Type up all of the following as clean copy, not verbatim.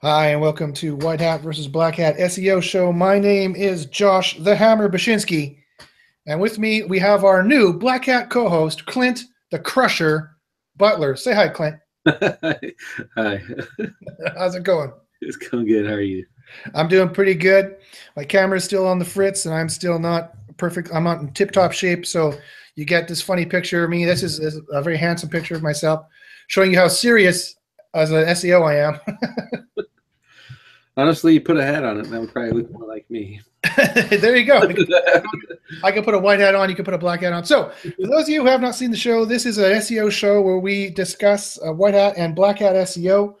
Hi, and welcome to White Hat versus Black Hat SEO Show. My name is Josh the Hammer Bashinsky, and with me we have our new Black Hat co-host, Clint the Crusher Butler. Say hi, Clint. Hi. How's it going? It's going good. How are you? I'm doing pretty good. My camera's still on the fritz, and I'm still not perfect. I'm not in tip-top shape, so you get this funny picture of me. This is a very handsome picture of myself, showing you how serious as an SEO I am. Honestly, you put a hat on it, and that would probably look more like me. There you go. I can put a white hat on. You can put a black hat on. So, for those of you who have not seen the show, this is an SEO show where we discuss white hat and black hat SEO.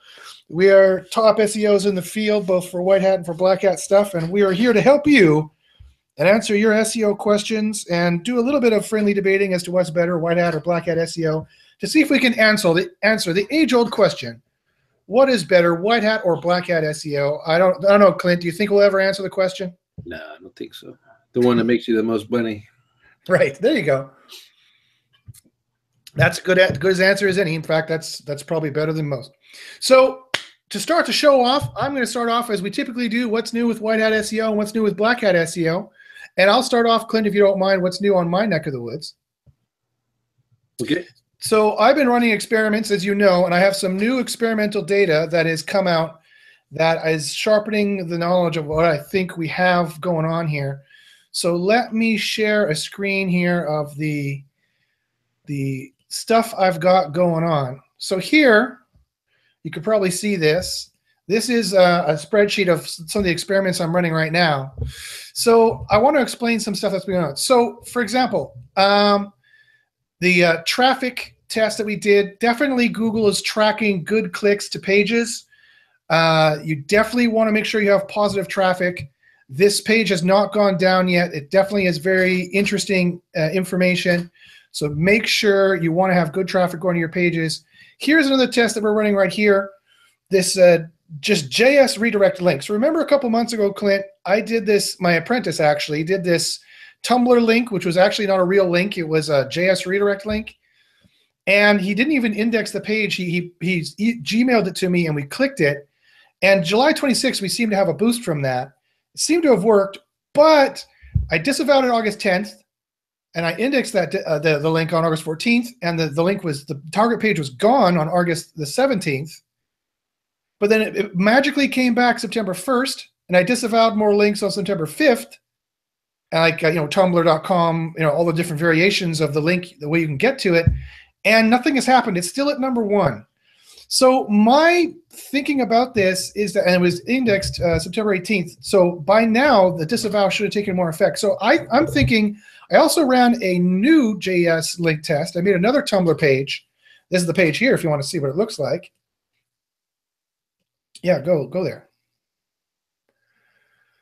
We are top SEOs in the field, both for white hat and for black hat stuff, and we are here to help you and answer your SEO questions and do a little bit of friendly debating as to what's better, white hat or black hat SEO, to see if we can answer the age-old question: what is better, white hat or black hat SEO? I don't know, Clint. Do you think we'll ever answer the question? No, I don't think so. The one that makes you the most money. Right. There you go. That's good as answer as any. In fact, that's probably better than most. So to start the show off, I'm going to start off as we typically do. What's new with white hat SEO and what's new with black hat SEO? And I'll start off, Clint, if you don't mind, what's new on my neck of the woods. Okay. So I've been running experiments, as you know, and I have some new experimental data that has come out that is sharpening the knowledge of what I think we have going on here. So let me share a screen here of the stuff I've got going on. So here, you can probably see this. This is a spreadsheet of some of the experiments I'm running right now. So I want to explain some stuff that's going on. So for example, the traffic test that we did, definitely Google is tracking good clicks to pages. You definitely want to make sure you have positive traffic. This page has not gone down yet. It definitely is very interesting information. So make sure you want to have good traffic going to your pages. Here's another test that we're running right here. This just JS redirect links. Remember a couple months ago, Clint, I did this, my apprentice actually did this Tumblr link, which was actually not a real link. It was a JS redirect link. And he didn't even index the page. He Gmailed it to me and we clicked it. And July 26th, we seemed to have a boost from that. It seemed to have worked, but I disavowed it August 10th, and I indexed that the link on August 14th, and the link was, the target page was gone on August the 17th. But then it magically came back September 1st, and I disavowed more links on September 5th, and like Tumblr.com, all the different variations of the link, the way you can get to it, and nothing has happened. It's still at number 1. So my thinking about this is that, and it was indexed September 18th. So by now, the disavow should have taken more effect. So I'm thinking, I also ran a new JS link test. I made another Tumblr page. This is the page here if you want to see what it looks like. Yeah, go there.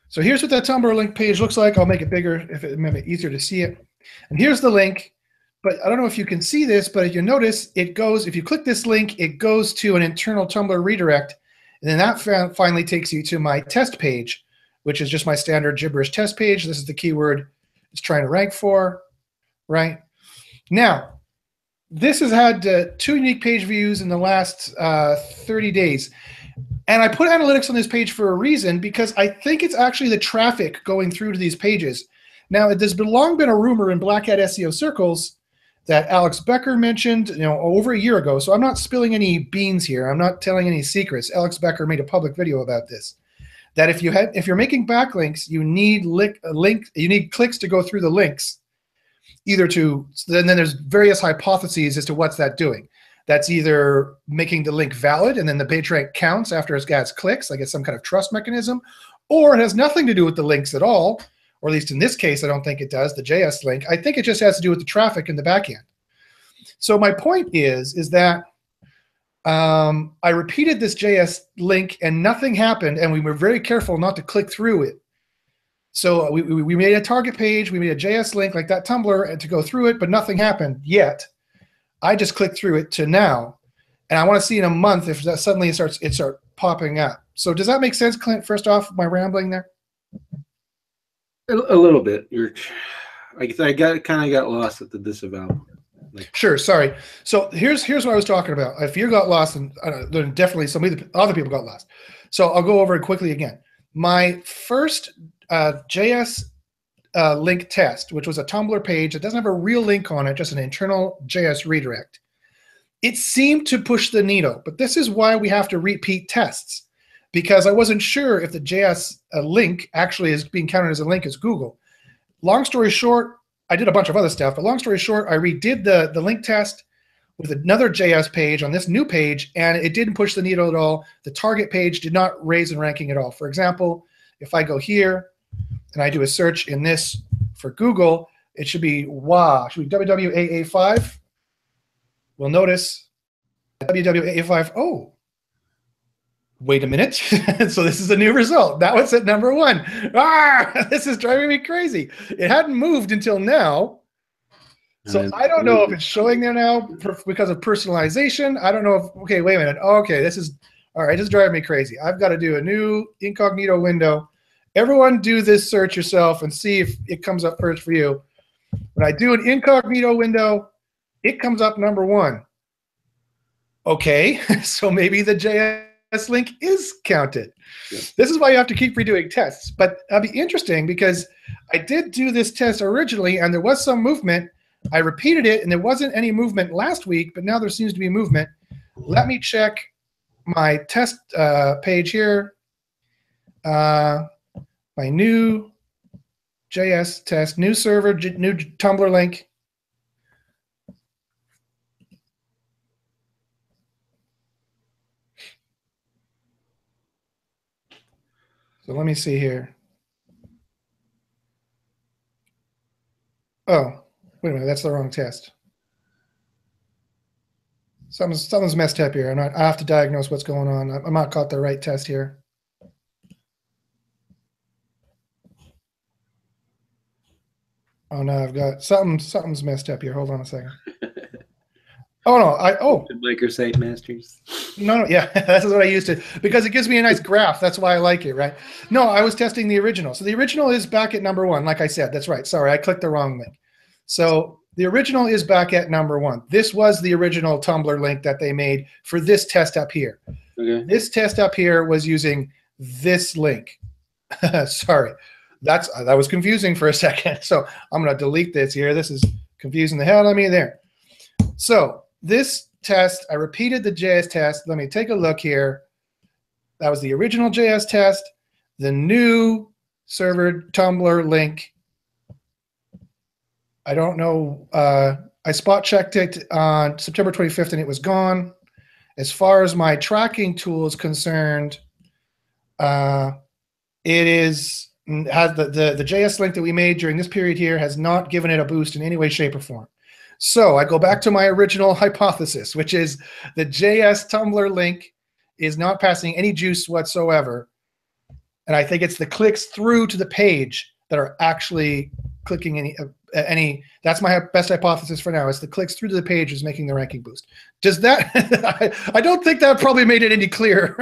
So here's what that Tumblr link page looks like. I'll make it bigger if it makes it easier to see it. And here's the link. But I don't know if you can see this, but if you notice, it goes, if you click this link, it goes to an internal Tumblr redirect. And then that finally takes you to my test page, which is just my standard gibberish test page. This is the keyword it's trying to rank for, right? Now, this has had 2 unique page views in the last 30 days. And I put analytics on this page for a reason, because I think it's actually the traffic going through to these pages. Now, there's long been a rumor in Black Hat SEO circles that Alex Becker mentioned, over a year ago. So I'm not spilling any beans here. I'm not telling any secrets. Alex Becker made a public video about this. That if you're making backlinks, you need you need clicks to go through the links. Then there's various hypotheses as to what's that doing. That's either making the link valid, and then the page rank counts after it's got its clicks, like it's some kind of trust mechanism, or it has nothing to do with the links at all. Or at least in this case, I don't think it does, the JS link. I think it just has to do with the traffic in the back end. So my point is that I repeated this JS link and nothing happened, and we were very careful not to click through it. So we made a target page, we made a JS link like that Tumblr to go through it, but nothing happened yet. I just clicked through it to now, and I want to see in a month if that suddenly it starts popping up. So does that make sense, Clint? First off, my rambling there? A little bit. I kind of got lost at the disavow. Like, Sure. Sorry. So here's what I was talking about. If you got lost, and then definitely some of the other people got lost. So I'll go over it quickly again. My first JS link test, which was a Tumblr page that doesn't have a real link on it, just an internal JS redirect. It seemed to push the needle, but this is why we have to repeat tests, because I wasn't sure if the JS link actually is being counted as a link as Google. Long story short, I did a bunch of other stuff, but long story short, I redid the link test with another JS page on this new page, and it didn't push the needle at all. The target page did not raise in ranking at all. For example, if I go here and I do a search in this for Google, it should be WWAA5. We'll notice WWAA5. Oh, wait a minute. So this is a new result. Now it's at number 1. This is driving me crazy. It hadn't moved until now. So I don't know if it's showing there now because of personalization. I don't know if, okay, wait a minute. Okay, this is, all right, this is driving me crazy. I've got to do a new incognito window. Everyone do this search yourself and see if it comes up first for you. When I do an incognito window, it comes up number 1. Okay, so maybe the JS link is counted. Yeah. This is why you have to keep redoing tests. But that'll be interesting because I did do this test originally and there was some movement. I repeated it and there wasn't any movement last week, but now there seems to be movement. Let me check my test page here. My new JS test, new server, new Tumblr link. So let me see here. Oh, wait a minute, that's the wrong test. Something's messed up here. I have to diagnose what's going on. I'm not caught the right test here. Oh no, I've got something's messed up here. Hold on a second. Oh no, microsite masters. No, yeah, that's what I used to, because it gives me a nice graph. That's why I like it, right? No, I was testing the original. So the original is back at number 1, like I said. That's right. Sorry, I clicked the wrong link. So the original is back at number 1. This was the original Tumblr link that they made for this test up here. Okay. This test up here was using this link. Sorry, that was confusing for a second. So I'm going to delete this here. This is confusing the hell out of me there. So this test, I repeated the JS test. Let me take a look here. That was the original JS test. The new server Tumblr link, I don't know. I spot checked it on September 25th and it was gone. As far as my tracking tool is concerned, it has the JS link that we made during this period here has not given it a boost in any way, shape, or form. So I go back to my original hypothesis, which is the JS Tumblr link is not passing any juice whatsoever. And I think it's the clicks through to the page that are actually clicking any. That's my best hypothesis for now. It's the clicks through to the page is making the ranking boost. Does that? I don't think that probably made it any clearer.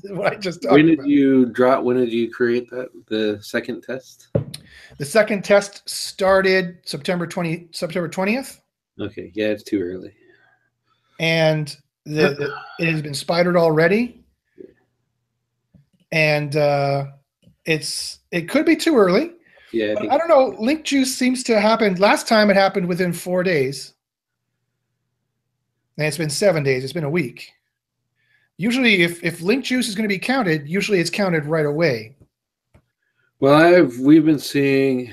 What I just talked when did about. you drop? When did you create that? The second test. The second test started September 20th. Okay, yeah, it's too early. And it has been spidered already. And it could be too early. Yeah, I don't know. Link juice seems to happen. Last time it happened within 4 days. And it's been 7 days. It's been a week. Usually if link juice is going to be counted, usually it's counted right away. Well, we've been seeing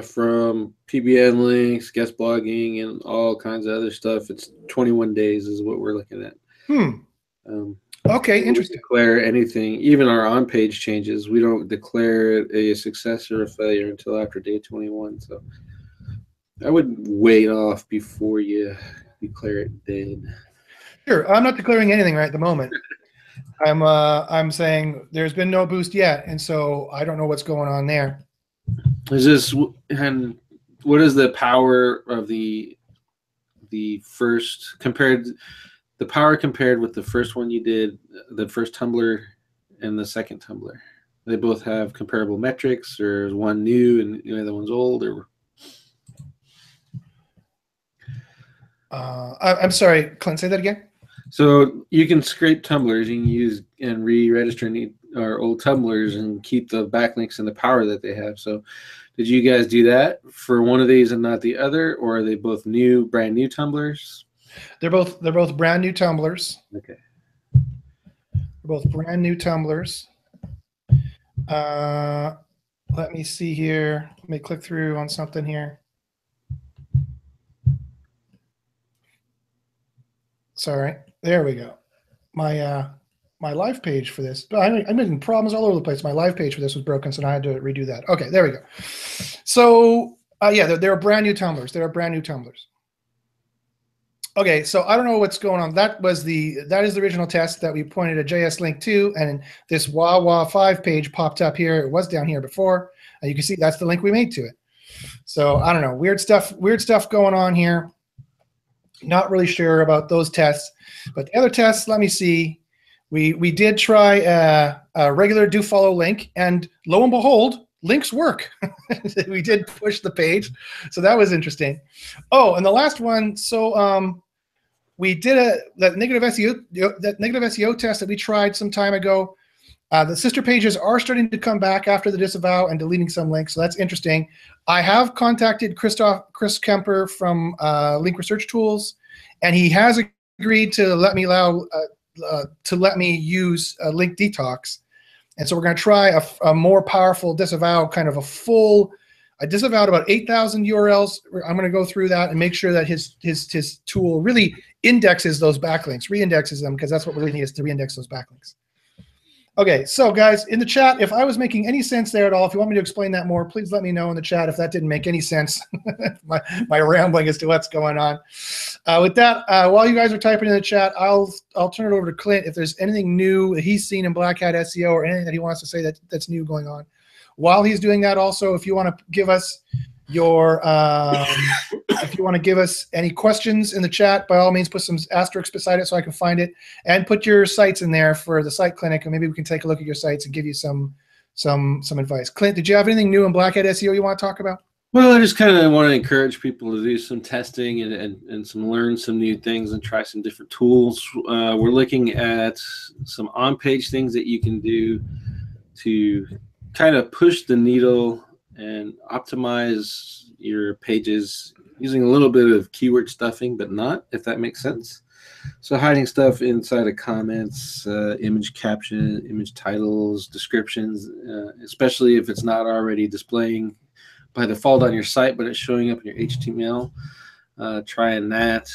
from PBN links, guest blogging, and all kinds of other stuff. It's 21 days is what we're looking at. Okay, interesting. Declare anything, even our on-page changes. We don't declare it a success or a failure until after day 21. So I would wait off before you declare it dead. Sure, I'm not declaring anything right at the moment. I'm saying there's been no boost yet, and so I don't know what's going on there. And what is the power of the first compared with the first one you did, the first Tumblr and the second Tumblr? They both have comparable metrics, or is one new and the other one's old, or? I'm sorry, Clint, say that again. So you can scrape tumblers. You can use and re-register our old tumblers and keep the backlinks and the power that they have. So did you guys do that for one of these and not the other, or are they both brand new tumblers? They're both brand new tumblers. Okay. They're both brand new tumblers. Let me see here. Let me click through on something here. Sorry, there we go. My live page for this. I'm having problems all over the place. My live page for this was broken, so now I had to redo that. Okay, there we go. So yeah, they're brand new tumblers. They're brand new tumblers. Okay, so I don't know what's going on. That is the original test that we pointed a JS link to, and this Wawa 5 page popped up here. It was down here before, and you can see that's the link we made to it. So I don't know, weird stuff going on here. Not really sure about those tests, but the other tests, let me see. We did try a regular do follow link, and lo and behold, links work. We did push the page, so that was interesting. Oh, and the last one, so we did that negative SEO test that we tried some time ago. The sister pages are starting to come back after the disavow and deleting some links, so that's interesting. I have contacted Chris Kemper from Link Research Tools, and he has agreed to let me use Link Detox. And so we're going to try a more powerful disavow, kind of I disavowed about 8,000 URLs. I'm going to go through that and make sure that his tool really indexes those backlinks, reindexes them, because that's what we really need, is to reindex those backlinks. Okay, so guys, in the chat, if I was making any sense there at all, if you want me to explain that more, please let me know in the chat if that didn't make any sense, my rambling as to what's going on. With that, while you guys are typing in the chat, I'll turn it over to Clint if there's anything new that he's seen in Black Hat SEO or anything that he wants to say that's new going on. While he's doing that, also, if you want to give us your if you want to give us any questions in the chat, by all means put some asterisks beside it so I can find it, and put your sites in there for the site clinic, and maybe we can take a look at your sites and give you some advice. Clint, did you have anything new in Black Hat SEO you want to talk about? Well, I just kind of want to encourage people to do some testing and learn some new things and try some different tools. We're looking at some on-page things that you can do to kind of push the needle and optimize your pages using a little bit of keyword stuffing, but not, if that makes sense. So hiding stuff inside of comments, image caption, image titles, descriptions, especially if it's not already displaying by default on your site, but it's showing up in your HTML. Trying that.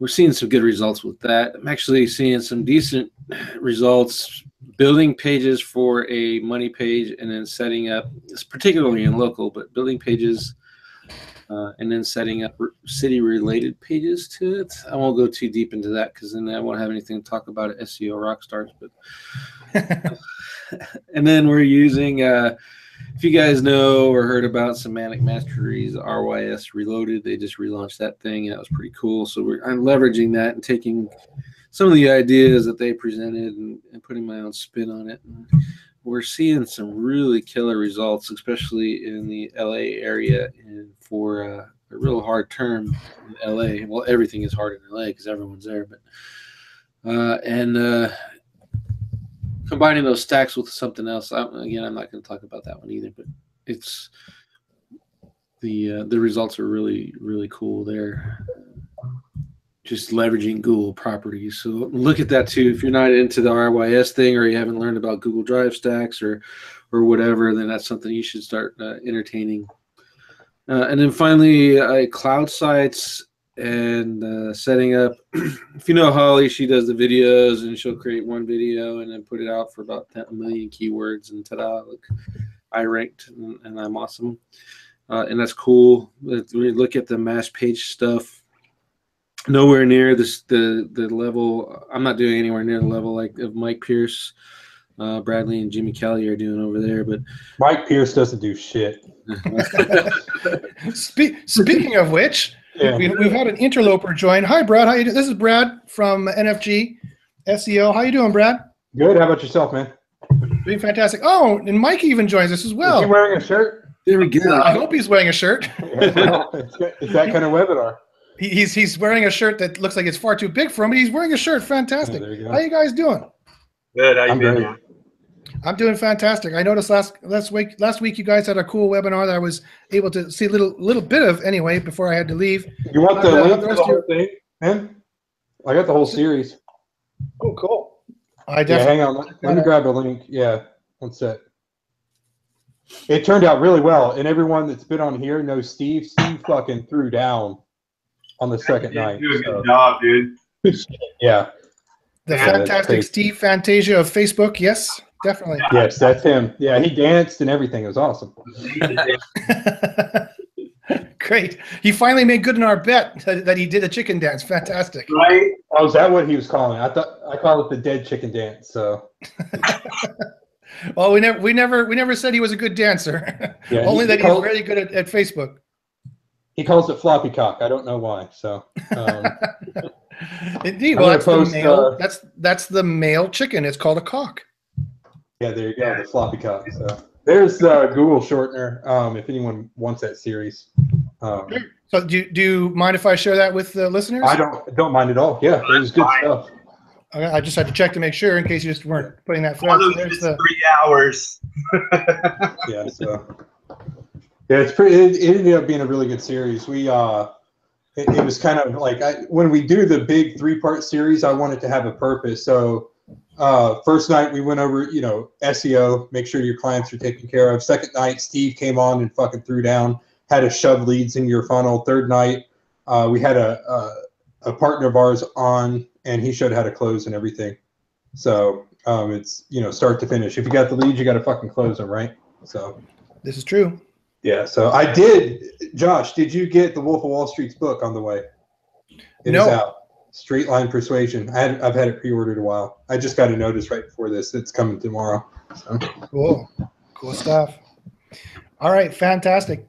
We're seeing some good results with that. I'm actually seeing some decent results building pages for a money page and then setting up, particularly in local, but building pages and then setting up city-related pages to it. I won't go too deep into that because then I won't have anything to talk about at SEO Rockstars. But and then we're using, if you guys know or heard about Semantic Mastery's RYS Reloaded, they just relaunched that thing, and that was pretty cool. So I'm leveraging that and taking some of the ideas that they presented and putting my own spin on it. And we're seeing some really killer results, especially in the LA area, and for a real hard term in LA. Well, everything is hard in LA because everyone's there, but combining those stacks with something else. Again, I'm not going to talk about that one either, but it's the results are really, really cool there. Just leveraging Google properties. So look at that too. If you're not into the RYS thing, or you haven't learned about Google Drive stacks or whatever, then that's something you should start entertaining. And then finally, cloud sites and setting up. If you know Holly, she does the videos, and she'll create one video and then put it out for about 10 million keywords, and ta-da, look, I ranked and I'm awesome. And that's cool. We look at the mass page stuff. Nowhere near the level. I'm not doing anywhere near the level like of Mike Pierce, Bradley, and Jimmy Kelly are doing over there. But Mike Pierce doesn't do shit. Speaking of which, yeah, we've had an interloper join. Hi, Brad. How you doing? This is Brad from NFG SEO. How you doing, Brad? Good. How about yourself, man? Doing fantastic. Oh, and Mike even joins us as well. Is he wearing a shirt? There we go. I hope he's wearing a shirt. Yeah, well, it's that kind of webinar. He's wearing a shirt that looks like it's far too big for him, but he's wearing a shirt. Fantastic. there you go. How you guys doing? Good. How you I'm been, great. man? I'm doing fantastic. I noticed last week you guys had a cool webinar that I was able to see a little bit of anyway before I had to leave. You want the link the to rest the of your- whole thing, man? I got the whole series. Oh, cool. I Yeah, definitely. hang on. Let me grab a link. Yeah, one sec. It turned out really well, and everyone that's been on here knows Steve. Steve fucking threw down on the second night. Do a so- good job, dude. Yeah. The Yeah, that's fantastic crazy. Steve Fantasia of Facebook. Yes, definitely. Yes, that's him. Yeah, he danced and everything. It was awesome. Great. He finally made good in our bet that he did a chicken dance. Fantastic. Right? Oh, is that what he was calling it? I call it the dead chicken dance. So Well, we never said he was a good dancer. Yeah, Only he that he's called- really good at Facebook. he calls it floppy cock. I don't know why. So Indeed. I'm Well, gonna that's post, the male. That's the male chicken. It's called a cock. yeah, there you go, the floppy cock. So there's Google shortener. If anyone wants that series, So do you mind if I share that with the listeners? I don't mind at all. Yeah, it was good stuff. Okay, I just had to check to make sure in case you just weren't putting that All thread. those There's is the 3 hours. Yeah, so yeah, it's pretty. It ended up being a really good series. We it was kind of like when we do the big 3-part series, I wanted to have a purpose. So first night we went over, SEO, make sure your clients are taken care of. Second night, Steve came on and fucking threw down, how to shove leads in your funnel. Third night, we had a partner of ours on, and he showed how to close and everything. So it's start to finish. If you got the leads, you got to fucking close them, right? So this is true. yeah. So I did. Josh, did you get the Wolf of Wall Street's book on the way? It No. is out. Straight Line Persuasion. I've had it pre-ordered a while. I just got a notice right before this. It's coming tomorrow. So. Cool stuff. All right, fantastic.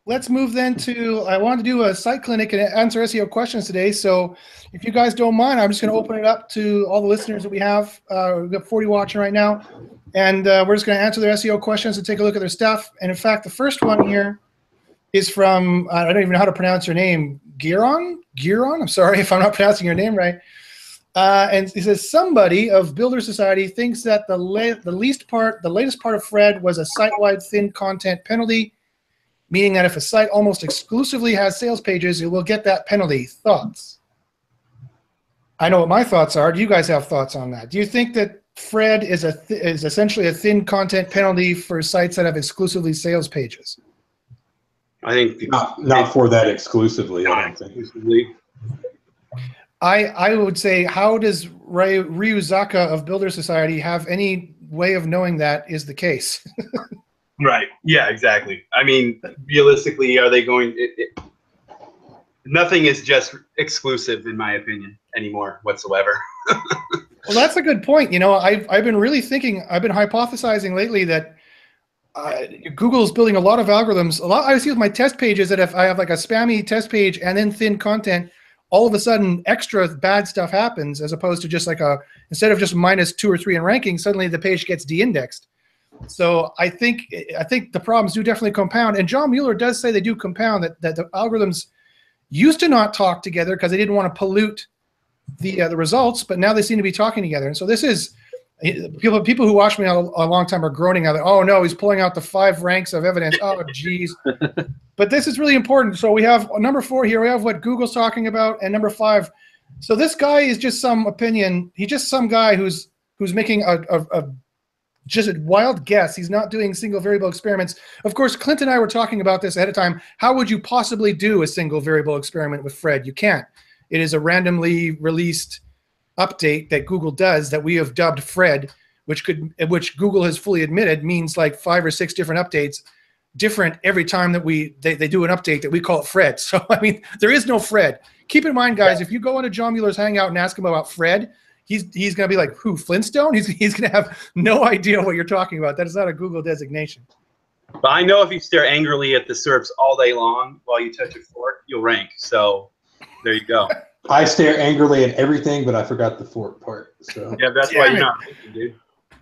Let's move then to, I wanted to do a site clinic and answer SEO questions today. So if you guys don't mind, I'm just going to open it up to all the listeners that we have. We've got 40 watching right now. And we're just going to answer their SEO questions and take a look at their stuff. And in fact, the first one here is from, I don't even know how to pronounce your name, Giron? I'm sorry if I'm not pronouncing your name right. And he says, somebody of Builder Society thinks that the latest part of Fred was a site-wide thin content penalty, meaning that if a site almost exclusively has sales pages, it will get that penalty. Thoughts? I know what my thoughts are. Do you guys have thoughts on that? Do you think that Fred is essentially a thin content penalty for sites that have exclusively sales pages? I think Not for that exclusively. I not don't think. exclusively. I would say, how does Ryu Zaka of Builder Society have any way of knowing that is the case? Right. Yeah, exactly. I mean, realistically, are they going nothing is just exclusive, in my opinion, anymore whatsoever. Well, that's a good point. I've been really thinking, I've been hypothesizing lately that Google's building a lot of algorithms. I see with my test pages that if I have like a spammy test page and then thin content, all of a sudden extra bad stuff happens, as opposed to just like instead of just -2 or 3 in ranking, suddenly the page gets de-indexed. So I think the problems do definitely compound. And John Mueller does say they do compound, that the algorithms used to not talk together because they didn't want to pollute the results, but now they seem to be talking together. And so this is, people who watch me a long time are groaning out, oh no, he's pulling out the 5 ranks of evidence. Oh geez. But this is really important. So we have number 4 here. We have what Google's talking about, and number 5. So this guy is just some opinion. He's just some guy who's making just a wild guess. He's not doing single variable experiments. Of course, Clint and I were talking about this ahead of time. How would you possibly do a single variable experiment with Fred? You can't. It is a randomly released update that Google does that we have dubbed Fred, which Google has fully admitted means like 5 or 6 different updates, different every time that they do an update that we call it Fred. So I mean, there is no Fred. Keep in mind, guys, if you go into John Mueller's Hangout and ask him about Fred, he's going to be like, who, Flintstone? He's going to have no idea what you're talking about. That is not a Google designation. But I know if you stare angrily at the SERPs all day long while you touch a fork, you'll rank. So there you go. I stare angrily at everything, but I forgot the fork part. So Yeah, that's why you're not ranking, dude.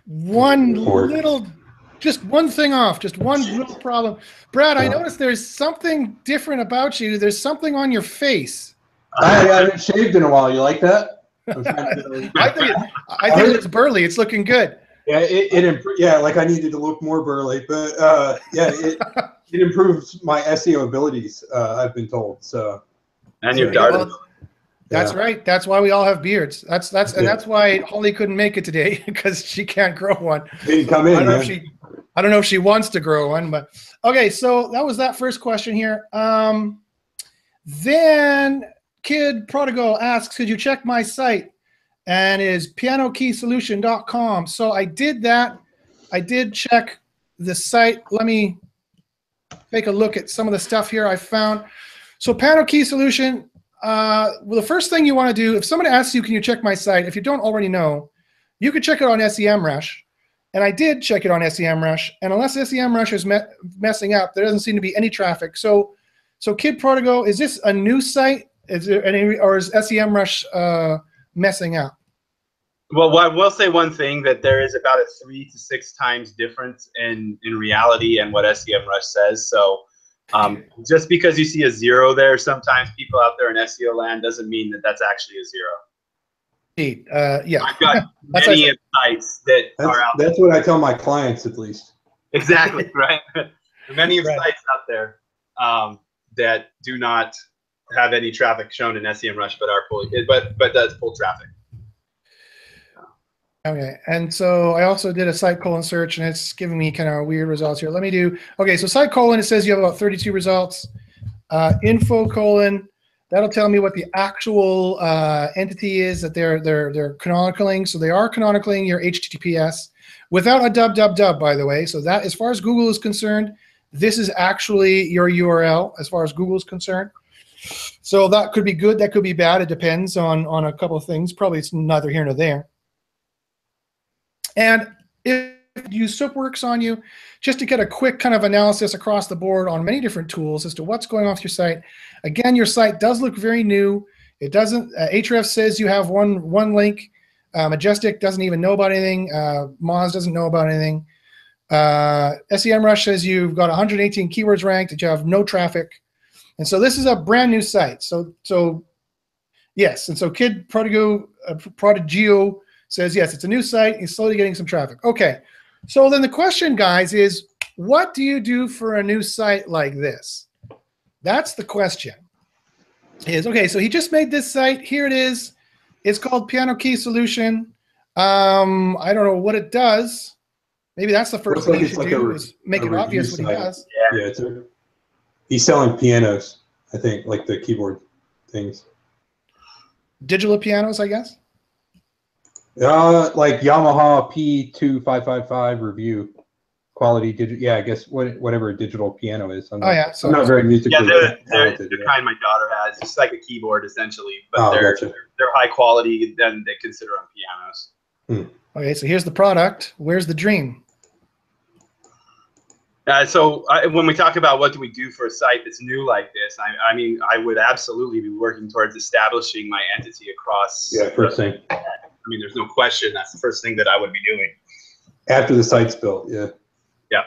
One little just one thing off, just one little problem. Brad, I noticed there's something different about you. There's something on your face. I haven't shaved in a while. You like that? I think it looks burly. It's looking good. Yeah, like I needed to look more burly, but yeah, it improves my SEO abilities. I've been told. So, and your dart. That's right. That's why we all have beards. That's why Holly couldn't make it today because she can't grow one. Didn't come in. I don't know if she wants to grow one, but okay. So that was that first question here. Then Kid Prodigal asks, "Could you check my site?" And it is pianokeysolution.com. So I did that. I did check the site. Let me take a look at some of the stuff here I found. So Piano Key Solution. Well, the first thing you want to do, if someone asks you, "Can you check my site?" If you don't already know, you could check it on SEMrush. And I did check it on SEMrush. And unless SEMrush is messing up, there doesn't seem to be any traffic. So Kid Prodigal, is this a new site? Is there any, or is SEMrush messing up? Well, I will say one thing, that there is about a 3 to 6 times difference in reality and what SEMrush says. So just because you see a 0 there, sometimes people out there in SEO land, doesn't mean that that's actually a 0. Yeah. I've got many sites that are out there. That's what I tell my clients, at least. Exactly, right? Many sites out there that do not have any traffic shown in SEMrush, but are fully, but does full traffic. Okay, and so I also did a site colon search, and it's giving me kind of weird results here. Let me do, okay, so site colon, it says you have about 32 results. Info colon, that'll tell me what the actual entity is that they're canonicling. So they are canonicling your HTTPS without a www, by the way. So that, as far as Google is concerned, this is actually your URL as far as Google is concerned. So that could be good, that could be bad. It depends on a couple of things. Probably it's neither here nor there. And if USOOP works on you, just to get a quick kind of analysis across the board on many different tools as to what's going on with your site. Again, your site does look very new. It doesn't, Ahrefs says you have one link. Majestic doesn't even know about anything. Moz doesn't know about anything. SEMrush says you've got 118 keywords ranked, that you have no traffic. And so this is a brand new site. So yes, and so Kid Prodigio says, yes, it's a new site. He's slowly getting some traffic. Okay, so then the question, guys, is what do you do for a new site like this? That's the question. Okay, so he just made this site. Here it is. It's called Piano Key Solution. I don't know what it does. Maybe that's the first thing you should do, is make it obvious what he does. Yeah, he's selling pianos, I think, like the keyboard things. Digital pianos, I guess? Like Yamaha P2555 review quality digital. Yeah, I guess whatever a digital piano is. So I'm not very musically talented. The kind my daughter has. It's like a keyboard essentially, but they're high quality than they consider on pianos. Okay, so here's the product. Where's the dream? So when we talk about what do we do for a site that's new like this, I mean, I would absolutely be working towards establishing my entity across. Yeah, first thing. I mean, there's no question. That's the first thing that I would be doing. After the site's built, yeah. Yeah.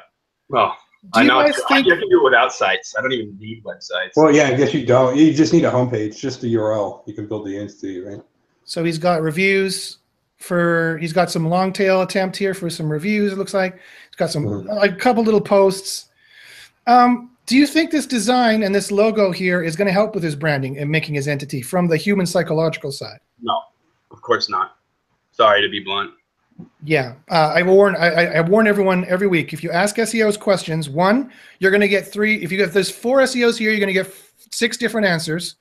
Well, I know I can do it without sites. I don't even need websites. Well, yeah, I guess you don't. You just need a homepage, just the URL. You can build the entity, right? So he's got reviews he's got some long tail attempt here for some reviews, it looks like. He's got some, a couple little posts. Do you think this design and this logo here is going to help with his branding and making his entity from the human psychological side? No, of course not. Sorry to be blunt. Yeah, I warn everyone every week. If you ask SEOs questions, one, you're going to get 3. If there's 4 SEOs here, you're going to get 6 different answers,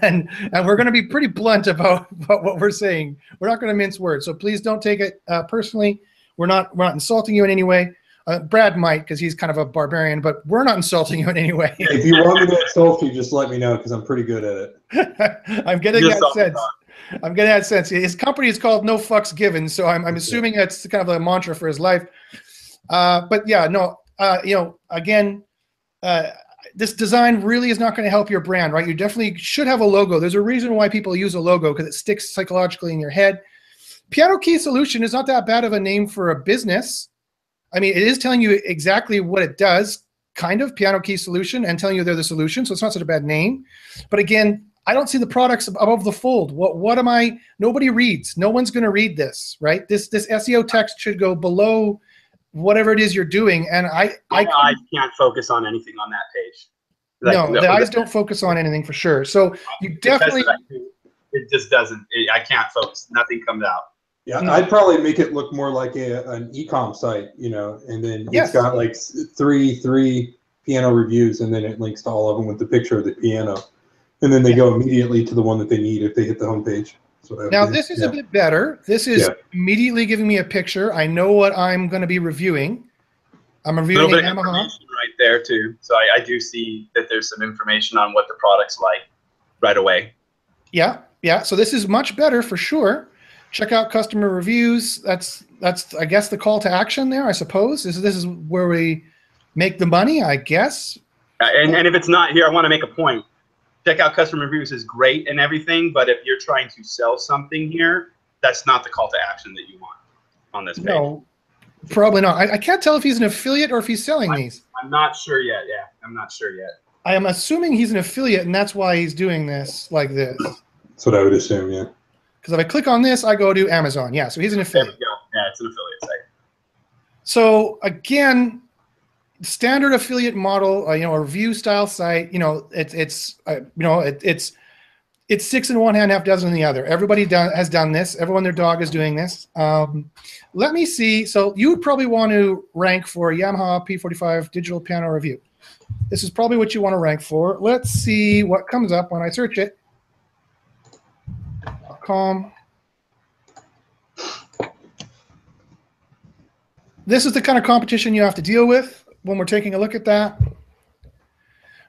and we're going to be pretty blunt about what we're saying. We're not going to mince words, so please don't take it personally. We're not insulting you in any way. Brad might, because he's kind of a barbarian, but we're not insulting you in any way. If you want me to insult you, just let me know, because I'm pretty good at it. I'm getting that sense. I'm getting that sense. His company is called No Fucks Given, so I'm assuming that's kind of a mantra for his life. But yeah, no, again, this design really is not going to help your brand, right? You definitely should have a logo. There's a reason why people use a logo, because it sticks psychologically in your head. Piano Key Solution is not that bad of a name for a business. I mean, it is telling you exactly what it does, kind of, piano key solution, and telling you they're the solution, so it's not such a bad name. But again, I don't see the products above the fold. What am I? Nobody reads. No one's going to read this, right? This SEO text should go below whatever it is you're doing, and I can't focus on anything on that page. Like, no, the eyes don't focus on anything for sure. So you definitely. It just doesn't. I can't focus. Nothing comes out. Yeah, I'd probably make it look more like an e-com site, you know, and then it's got like three piano reviews, and then it links to all of them with the picture of the piano, and then they go immediately to the one that they need if they hit the homepage. Now this is a bit better. This is immediately giving me a picture. I know what I'm going to be reviewing. I'm reviewing a Yamaha. Right there too. So I do see that there's some information on what the product's like right away. Yeah, yeah. So this is much better for sure. Check out customer reviews. That's I guess the call to action there, I suppose. This is where we make the money, I guess. And if it's not here, I want to make a point. Check out customer reviews is great and everything, but if you're trying to sell something here, that's not the call to action that you want on this page. No, probably not. I can't tell if he's an affiliate or if he's selling these. I'm not sure yet. Yeah, I'm not sure yet. I am assuming he's an affiliate, and that's why he's doing this like this. That's what I would assume, yeah. Because if I click on this, I go to Amazon. Yeah, so he's an affiliate. There we go. Yeah, it's an affiliate site. So again, standard affiliate model, you know, a review style site. You know, it's 6 in one hand, half dozen in the other. Everybody has done this. Everyone, their dog is doing this. Let me see. So you would probably want to rank for Yamaha P45 digital piano review. This is probably what you want to rank for. Let's see what comes up when I search it. This is the kind of competition you have to deal with when we're taking a look at that.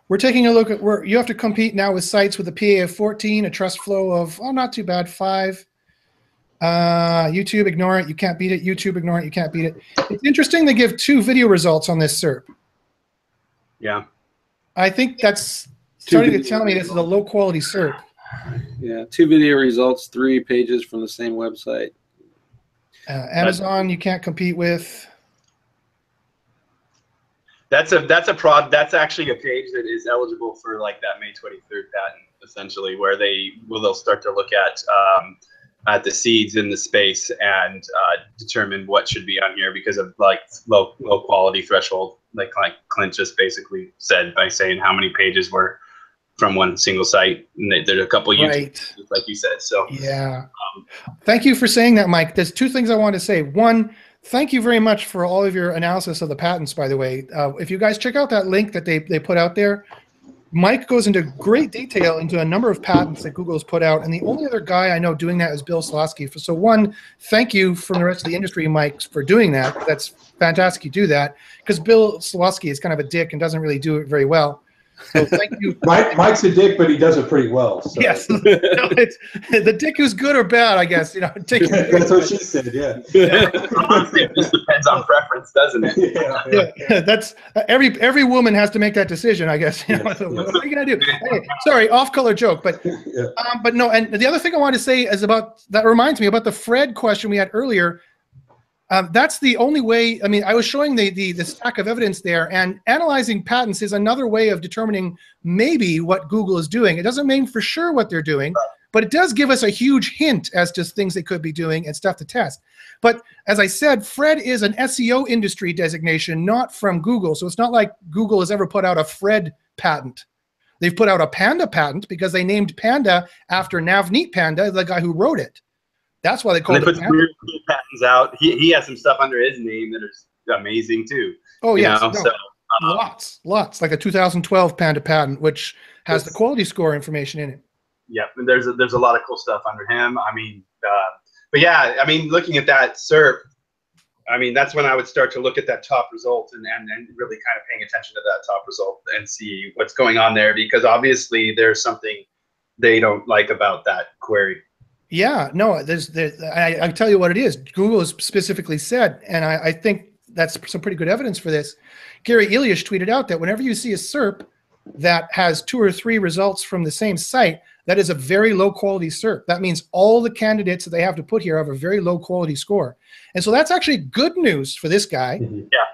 We're taking a look at where you have to compete now with sites with a PA of 14, a trust flow of, oh, not too bad, 5. YouTube, ignore it. You can't beat it. YouTube, ignore it. You can't beat it. It's interesting they give 2 video results on this SERP. Yeah. I think that's starting to tell me this is a low quality SERP. Yeah, 2 video results, 3 pages from the same website. Amazon, you can't compete with. That's actually a page that is eligible for like that May 23rd patent, essentially, where they'll start to look at the seeds in the space and determine what should be on here because of like low quality threshold, like Clint just basically said by saying how many pages were from one single site, and there's a couple YouTube, like you said. So yeah, thank you for saying that, Mike. There's 2 things I want to say. One, thank you very much for all of your analysis of the patents, by the way. If you guys check out that link that they put out there, Mike goes into great detail into a number of patents that Google's put out, and the only other guy I know doing that is Bill Slawski. So one, thank you from the rest of the industry, Mike, for doing that. That's fantastic you do that, because Bill Slawski is kind of a dick and doesn't really do it very well. So thank you. Mike's a dick, but he does it pretty well. So. Yes, it's the dick who's good or bad, I guess. You know, that's what she said. Yeah. Honestly, it just depends on preference, doesn't it? Yeah. That's every woman has to make that decision, I guess. You know, what are you gonna do? Hey, sorry, off-color joke, but no. And the other thing I wanted to say is about that reminds me about the Fred question we had earlier. That's the only way. I mean, I was showing the stack of evidence there, and analyzing patents is another way of determining maybe what Google is doing. It doesn't mean for sure what they're doing, but it does give us a huge hint as to things they could be doing and stuff to test. But as I said, Fred is an SEO industry designation, not from Google. So it's not like Google has ever put out a Fred patent. They've put out a Panda patent because they named Panda after Navneet Panda, the guy who wrote it. That's why they call it. They put some weird patents out. He has some stuff under his name that is amazing too. Oh yes, lots. Like a 2012 Panda patent, which has the quality score information in it. Yeah, and there's a lot of cool stuff under him. I mean, but yeah, I mean, looking at that SERP, I mean, that's when I would start to look at that top result and really kind of paying attention to that top result and see what's going on there, because obviously there's something they don't like about that query. Yeah, no, I tell you what it is. Google has specifically said, and I think that's some pretty good evidence for this. Gary Ilyish tweeted out that whenever you see a SERP that has 2 or 3 results from the same site, that is a very low quality SERP. That means all the candidates that they have to put here have a very low quality score. And so that's actually good news for this guy,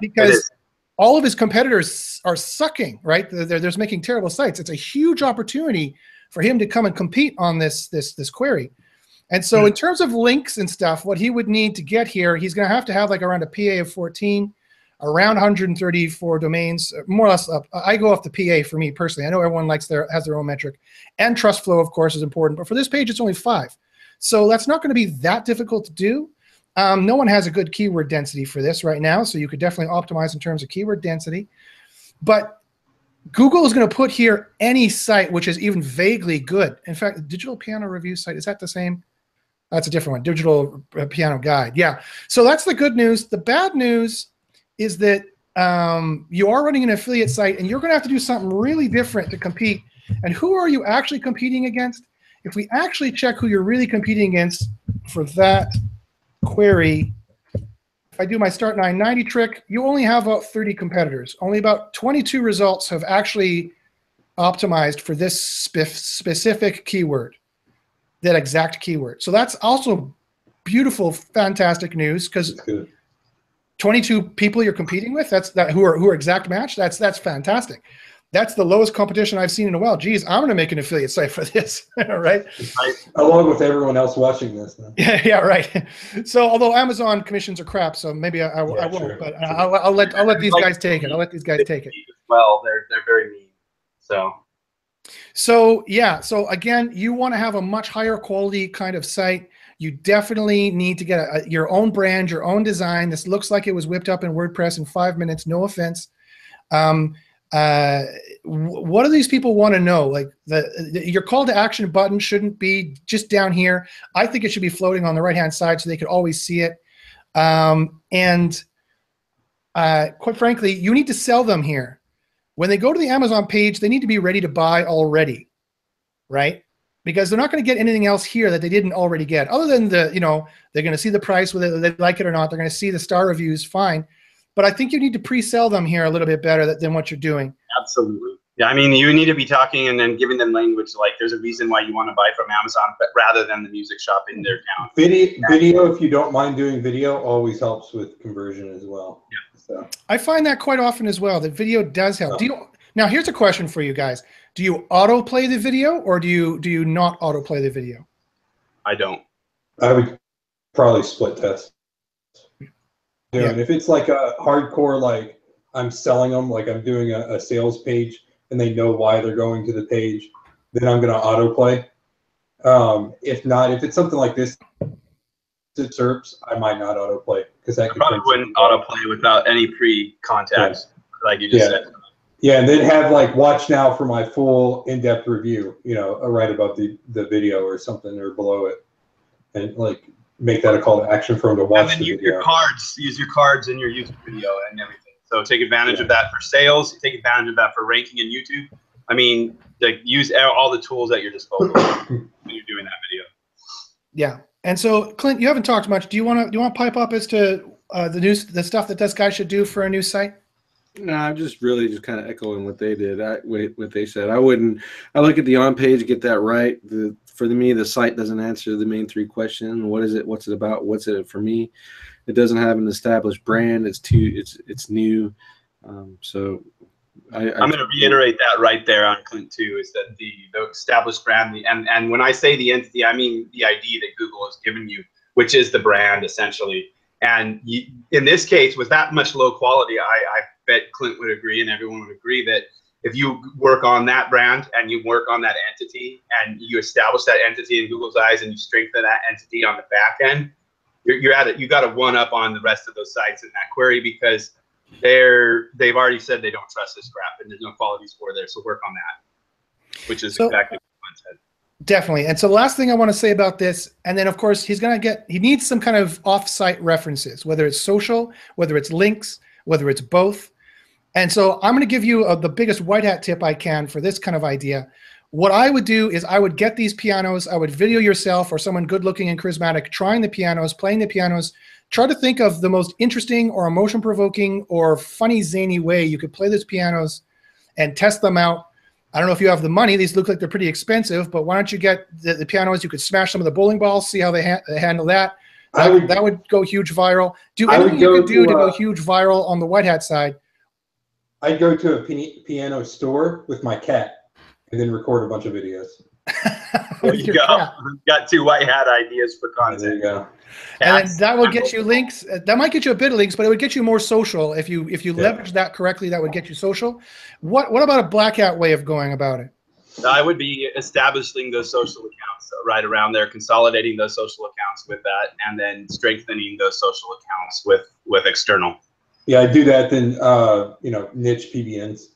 because all of his competitors are sucking, right? They're just making terrible sites. It's a huge opportunity for him to come and compete on this query. And so in terms of links and stuff, what he would need to get here, he's going to have like around a PA of 14, around 134 domains, more or less. I go off the PA for me personally. I know everyone has their own metric, and trust flow, of course, is important. But for this page, it's only 5, so that's not going to be that difficult to do. No one has a good keyword density for this right now, so you could definitely optimize in terms of keyword density. But Google is going to put here any site which is even vaguely good. In fact, the digital piano review site, is that the same? That's a different one. Digital piano guide. Yeah. So that's the good news. The bad news is that you are running an affiliate site, and you're going to have to do something really different to compete. And who are you actually competing against? If we actually check who you're really competing against for that query, if I do my start 990 trick, you only have about 30 competitors. Only about 22 results have actually optimized for this specific keyword, that exact keyword. So that's also beautiful, fantastic news, because 22 people you're competing with, who are exact match. That's fantastic. That's the lowest competition I've seen in a while. Geez, I'm going to make an affiliate site for this, right? Along with everyone else watching this. Yeah, right. So although Amazon commissions are crap, so maybe I won't. True, but I'll let these guys take it. I'll let these guys take it. Well, they're very mean. So yeah. So again, you want to have a much higher quality kind of site. You definitely need to get your own brand, your own design. This looks like it was whipped up in WordPress in 5 minutes. No offense. What do these people want to know? Like your call to action button shouldn't be just down here. I think it should be floating on the right-hand side so they could always see it. And quite frankly, you need to sell them here. When they go to the Amazon page, they need to be ready to buy already, right? Because they're not going to get anything else here that they didn't already get, other than they're going to see the price, whether they like it or not. They're going to see the star reviews, fine. But I think you need to pre-sell them here a little bit better than what you're doing. Absolutely. Yeah, I mean, you need to be talking and then giving them language like there's a reason why you want to buy from Amazon, but rather than the music shop in their town. Video, if you don't mind doing video, always helps with conversion as well. Yeah. So. I find that quite often as well. That video does help. Now, here's a question for you guys. Do you autoplay the video, or do you not autoplay the video? I don't. I would probably split test. Yeah. And if it's like a hardcore, like I'm selling them, like I'm doing a sales page, and they know why they're going to the page, then I'm going to autoplay. If not, if it's something like this, it SERPs, I might not autoplay, because I probably wouldn't autoplay without any pre-contacts, like you just said. Yeah, and then have like watch now for my full in-depth review, right above the video or something, or below it, and like make that a call to action for them to watch. And then use your cards in your YouTube video and everything. So take advantage of that for sales. Take advantage of that for ranking in YouTube. I mean, like use all the tools at your disposal when you're doing that video. Yeah. And so, Clint, you haven't talked much. Do you want to pipe up as to the stuff that this guy should do for a new site? No, I'm just kind of echoing what they did. What they said. I look at the on page, get that right. For me, the site doesn't answer the main 3 questions. What is it? What's it about? What's it for me? It doesn't have an established brand. It's new. So I'm going to reiterate that right there on Clint too, is that the established brand, and when I say the entity, I mean the ID that Google has given you, which is the brand essentially. And in this case, with that much low quality, I bet Clint would agree, and everyone would agree, that if you work on that brand and you work on that entity and you establish that entity in Google's eyes and you strengthen that entity on the back end, you're at it. You got to one up on the rest of those sites in that query, because they've already said they don't trust this crap and there's no quality score there. So work on that, which is exactly what Clint said. Definitely. And so the last thing I want to say about this, and then of course he needs some kind of off-site references, whether it's social, whether it's links, whether it's both. And so I'm going to give you the biggest white hat tip I can for this kind of idea. What I would do is I would get these pianos, I would video yourself or someone good looking and charismatic trying the pianos, playing the pianos. Try to think of the most interesting or emotion provoking or funny, zany way you could play those pianos and test them out. I don't know if you have the money. These look like they're pretty expensive, but why don't you get the pianos? You could smash some of the bowling balls, see how they handle that. That would go huge viral. Do anything you could do to go huge viral on the White Hat side. I'd go to a piano store with my cat and then record a bunch of videos. There you go. We've got 2 White Hat ideas for content. There you go. And then that will get you links. That might get you a bit of links, but it would get you more social. If you leverage that correctly, that would get you social. What about a Black Hat way of going about it? I would be establishing those social accounts right around there, consolidating those social accounts with that, and then strengthening those social accounts with external. Yeah, I do that. Then niche PBNs.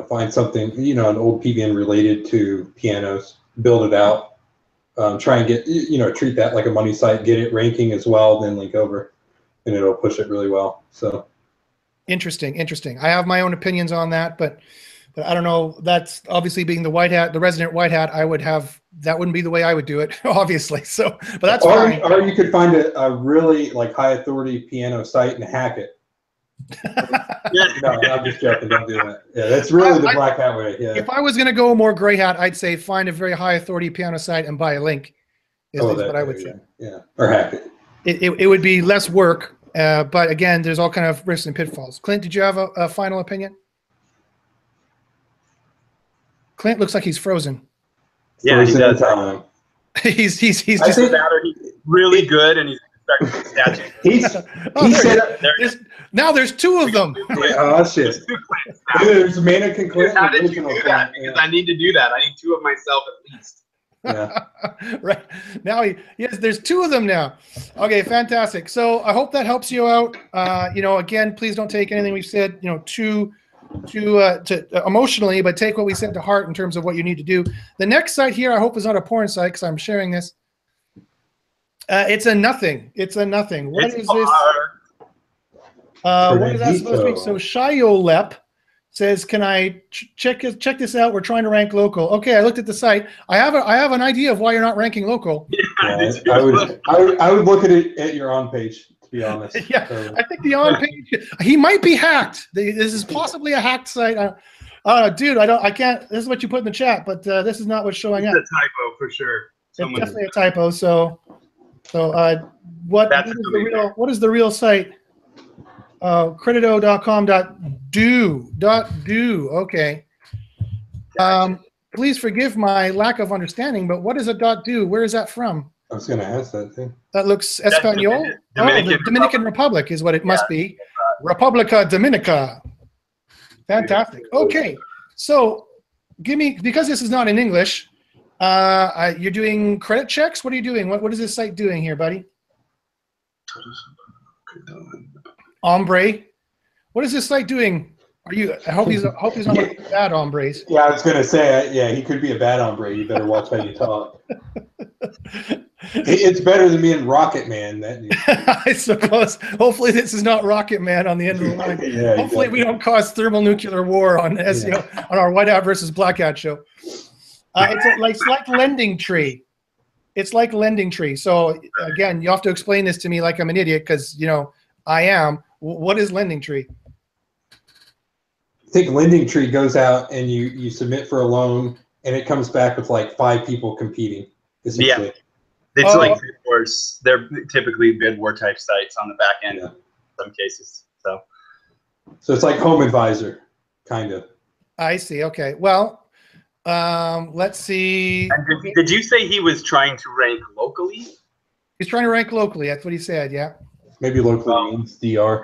Find something, an old PBN related to pianos, build it out. Try and get, treat that like a money site, get it ranking as well, then link over, and it'll push it really well. So interesting. I have my own opinions on that, but I don't know. That's obviously being the White Hat, the resident White Hat. That wouldn't be the way I would do it, obviously. So, but that's fine. Or you could find a really high authority piano site and hack it. No, I'm just joking. Don't do that. Yeah, that's really the Black Hat way. Yeah. If I was going to go more gray hat, I'd say find a very high authority piano site and buy a link. Is what I would say. Yeah, or hack it. It would be less work, but again, there's all kind of risks and pitfalls. Clint, did you have a final opinion? Clint looks like he's frozen. Yeah, he does. He's just he's really good, and he's now there's 2 of them. Oh shit! There's mannequin Clint. How did you do that? Because I need to do that. I need 2 of myself at least. Yeah. Right now, yes, there's 2 of them now. Okay, fantastic. So I hope that helps you out. Again, please don't take anything we've said, too emotionally, but take what we said to heart in terms of what you need to do. The next site here, I hope, is not a porn site because I'm sharing this. It's a nothing. What is this? What is that supposed to be? So Shiolep says, "Can I check this out? We're trying to rank local." Okay, I looked at the site. I have an idea of why you're not ranking local. Yeah, I would look at it at your on page, to be honest. Yeah, so. I think the on page. He might be hacked. This is possibly a hacked site. Dude, I can't. This is what you put in the chat, but this is not what's showing up. It's a typo for sure. It's definitely a typo. So what is the real site? Credito.com.do. Okay. Please forgive my lack of understanding, but what is a .do? Where is that from? I was going to ask that thing. That looks Espanol. The Dominican Republic is what it must be. Republica Dominica. Fantastic. Okay. So because this is not in English, you're doing credit checks? What are you doing? What is this site doing here, buddy? Ombre. What is this site doing? I hope he's not one of the bad hombres. Yeah, I was gonna say, he could be a bad hombre. You better watch how you talk. It's better than being Rocket Man. I suppose. Hopefully this is not Rocket Man on the end of the line. Yeah, hopefully we don't cause thermonuclear war on SEO on our White Hat versus Black Hat show. It's like Lending Tree. It's like Lending Tree. So again, you have to explain this to me like I'm an idiot because I am. What is Lending Tree? I think Lending Tree goes out and you submit for a loan and it comes back with like 5 people competing. Yeah, it's like bid wars. They're typically bid war type sites on the back end in some cases. So it's like Home Advisor, kind of. I see. Okay. Well, let's see. Did you say he was trying to rank locally? He's trying to rank locally. That's what he said. Yeah. Maybe locally means DR.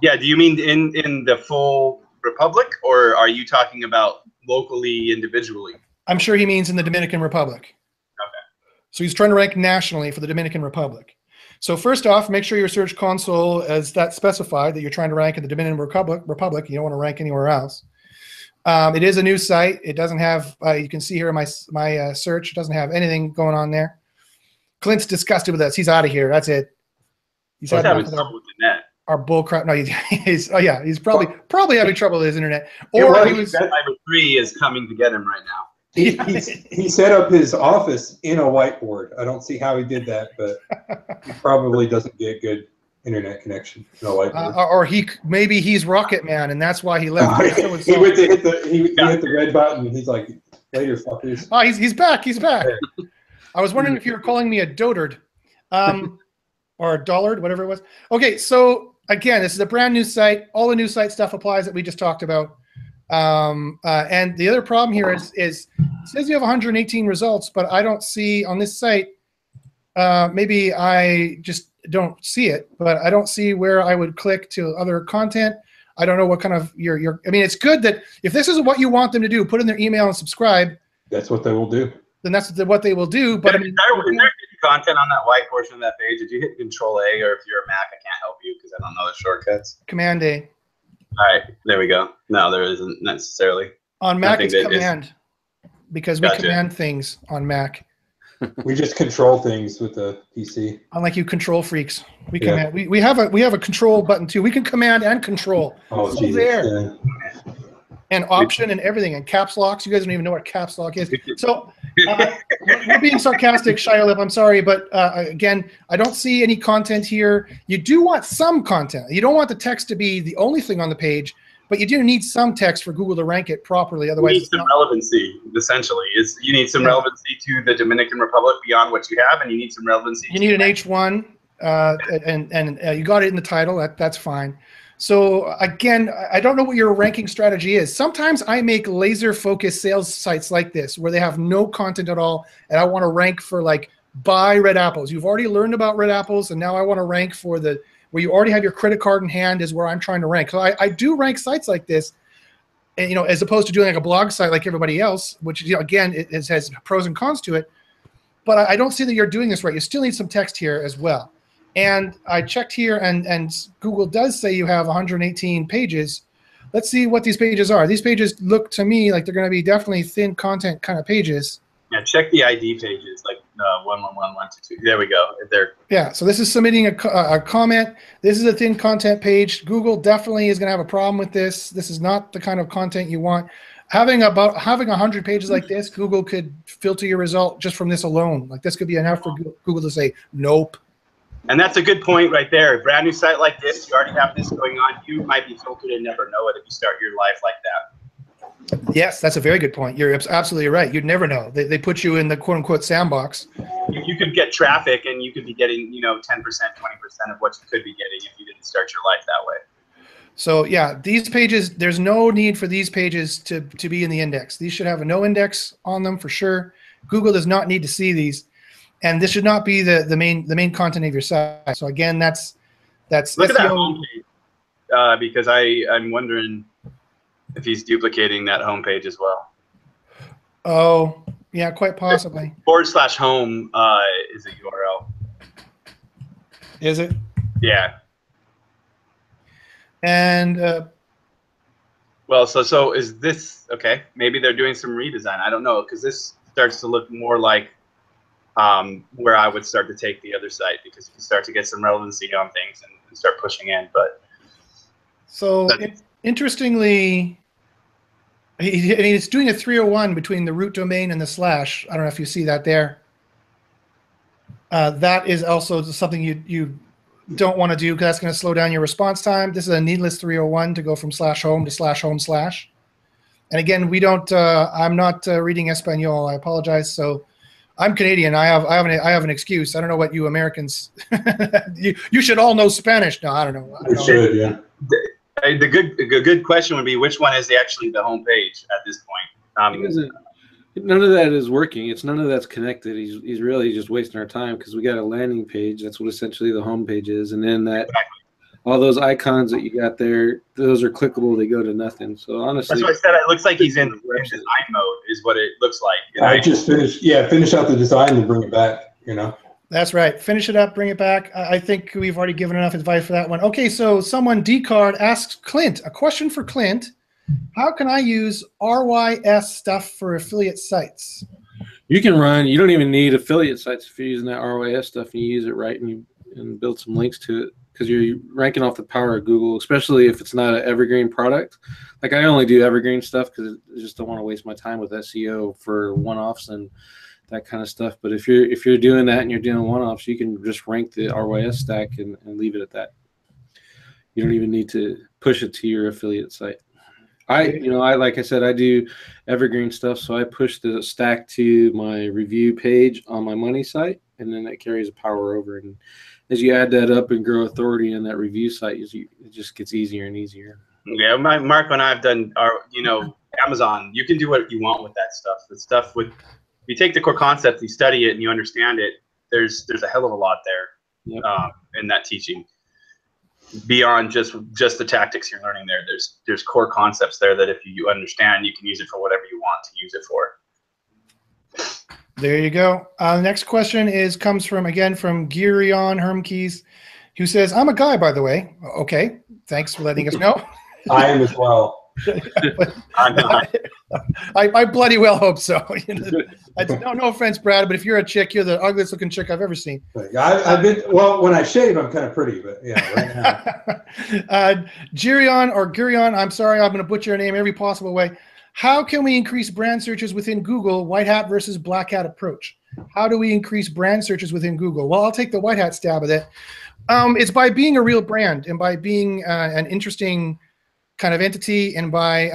Yeah. Do you mean in the full Republic, or are you talking about locally individually? I'm sure he means in the Dominican Republic. Okay. So he's trying to rank nationally for the Dominican Republic. So first off, make sure your search console is that specified that you're trying to rank in the Dominican Republic. You don't want to rank anywhere else. It is a new site. It doesn't have. You can see here in my search. It doesn't have anything going on there. Clint's disgusted with us. He's out of here. That's it. He's having trouble with the net. Our bull crap. No, he's probably having trouble with his internet. Or he was. Cyber 3 is coming to get him right now. He set up his office in a whiteboard. I don't see how he did that, but he probably doesn't get good internet connection. No whiteboard. Or maybe he's Rocket Man, and that's why he left. He went to hit the red button. He's like, later, fuckers. Oh, he's back. He's back. I was wondering if you were calling me a dotard, or a dollard, whatever it was. Okay, so again, this is a brand new site. All the new site stuff applies that we just talked about. And the other problem here is it says you have 118 results, but I don't see on this site. Maybe I just don't see it, but I don't see where I would click to other content. I don't know what kind of I mean, it's good that if this is what you want them to do, put in their email and subscribe. That's what they will do. Then that's what they will do. But I mean, is there content on that white portion of that page? Did you hit Control A, or if you're a Mac, I can't help you because I don't know the shortcuts. Command A. All right, there we go. No, there isn't necessarily. On Mac, it's Command, because we command things on Mac. We just control things with the PC. Unlike you control freaks, we command. We have a control button too. We can command and control. Oh, so there. Yeah. And option and everything, and caps locks. You guys don't even know what caps lock is. So we're being sarcastic, Shia. I'm sorry, but again, I don't see any content here. You do want some content. You don't want the text to be the only thing on the page, but you do need some text for Google to rank it properly. Otherwise, you need some relevancy. Essentially, you need some relevancy to the Dominican Republic beyond what you have, and you need some relevancy. You need an H1, and you got it in the title. That's fine. So again, I don't know what your ranking strategy is. Sometimes I make laser-focused sales sites like this where they have no content at all, and I want to rank for like buy red apples. You've already learned about red apples, and now I want to rank for where you already have your credit card in hand is where I'm trying to rank. So I do rank sites like this, and, as opposed to doing like a blog site like everybody else, which again it has pros and cons to it. But I don't see that you're doing this right. You still need some text here as well. And I checked here, and Google does say you have 118 pages. Let's see what these pages are. These pages look to me like they're going to be definitely thin content kind of pages. Yeah, check the ID pages, like 111, There we go. Yeah, so this is submitting a comment. This is a thin content page. Google definitely is going to have a problem with this. This is not the kind of content you want. Having 100 pages like this, Google could filter your result just from this alone. Like this could be enough for Google to say, nope. And that's a good point right there. A brand new site like this, you already have this going on. You might be filtered and never know it if you start your life like that. Yes, that's a very good point. You're absolutely right. You'd never know. They put you in the quote-unquote sandbox. You could get traffic, and you could be getting 10%, 20% of what you could be getting if you didn't start your life that way. So yeah, these pages, there's no need for these pages to be in the index. These should have a no index on them for sure. Google does not need to see these. And this should not be the main content of your site. So again, that's look at that homepage, because I'm wondering if he's duplicating that homepage as well. Oh yeah, quite possibly. /home is a URL. Is it? Yeah. And well, so is this okay? Maybe they're doing some redesign. I don't know, because this starts to look more like where I would start to take the other site, because you can start to get some relevancy on things and start pushing in. But so interestingly, it's doing a 301 between the root domain and the slash. I don't know if you see that there. That is also something you don't want to do, because that's going to slow down your response time. This is a needless 301 to go from /home to /home/. And again, we don't. I'm not reading Espanol. I apologize. So. I'm Canadian. I have an excuse. I don't know what you Americans. you should all know Spanish. No, I don't know. You should, yeah. The good question would be, which one is actually the home page at this point? None of that is working. It's none of that's connected. He's really just wasting our time, because we got a landing page. That's what essentially the home page is, and then that. Exactly. All those icons that you got there, those are clickable. They go to nothing. So honestly, that's what I said. It looks like he's in design mode, is what it looks like. I just finished. Yeah, finish out the design and bring it back. That's right. Finish it up, bring it back. I think we've already given enough advice for that one. Okay, so someone Dcard asks Clint a question for Clint. How can I use RYS stuff for affiliate sites? You can run. You don't even need affiliate sites if you're using that RYS stuff and you use it right and build some links to it. Because you're ranking off the power of Google, especially if it's not an evergreen product. Like I only do evergreen stuff because I just don't want to waste my time with SEO for one-offs, and that kind of stuff. But if you're doing that and you're doing one-offs, you can just rank the RYS stack and leave it at that. You don't even need to push it to your affiliate site. I like I said, I do evergreen stuff, so I push the stack to my review page on my money site, and then that carries a power over. And as you add that up and grow authority on that review site, it just gets easier and easier. Yeah, Marco and I have done our, Amazon. You can do what you want with that stuff. The stuff with, you take the core concept, you study it, and you understand it. There's a hell of a lot there. Yep. In that teaching. Beyond just the tactics you're learning there, there's core concepts there that if you understand, you can use it for whatever you want to use it for. There you go. Next question comes from Girion Hermkeys, who says, "I'm a guy, by the way." Okay, thanks for letting us know. I am as well. I'm not. I bloody well hope so. No offense, Brad, but if you're a chick, you're the ugliest looking chick I've ever seen. I've been, well, when I shave, I'm kind of pretty, but yeah, right now. Gurion, I'm sorry, I'm going to butcher your name every possible way. How can we increase brand searches within Google, white hat versus black hat approach? How do we increase brand searches within Google? Well, I'll take the white hat stab at it. It's by being a real brand and by being an interesting kind of entity, and by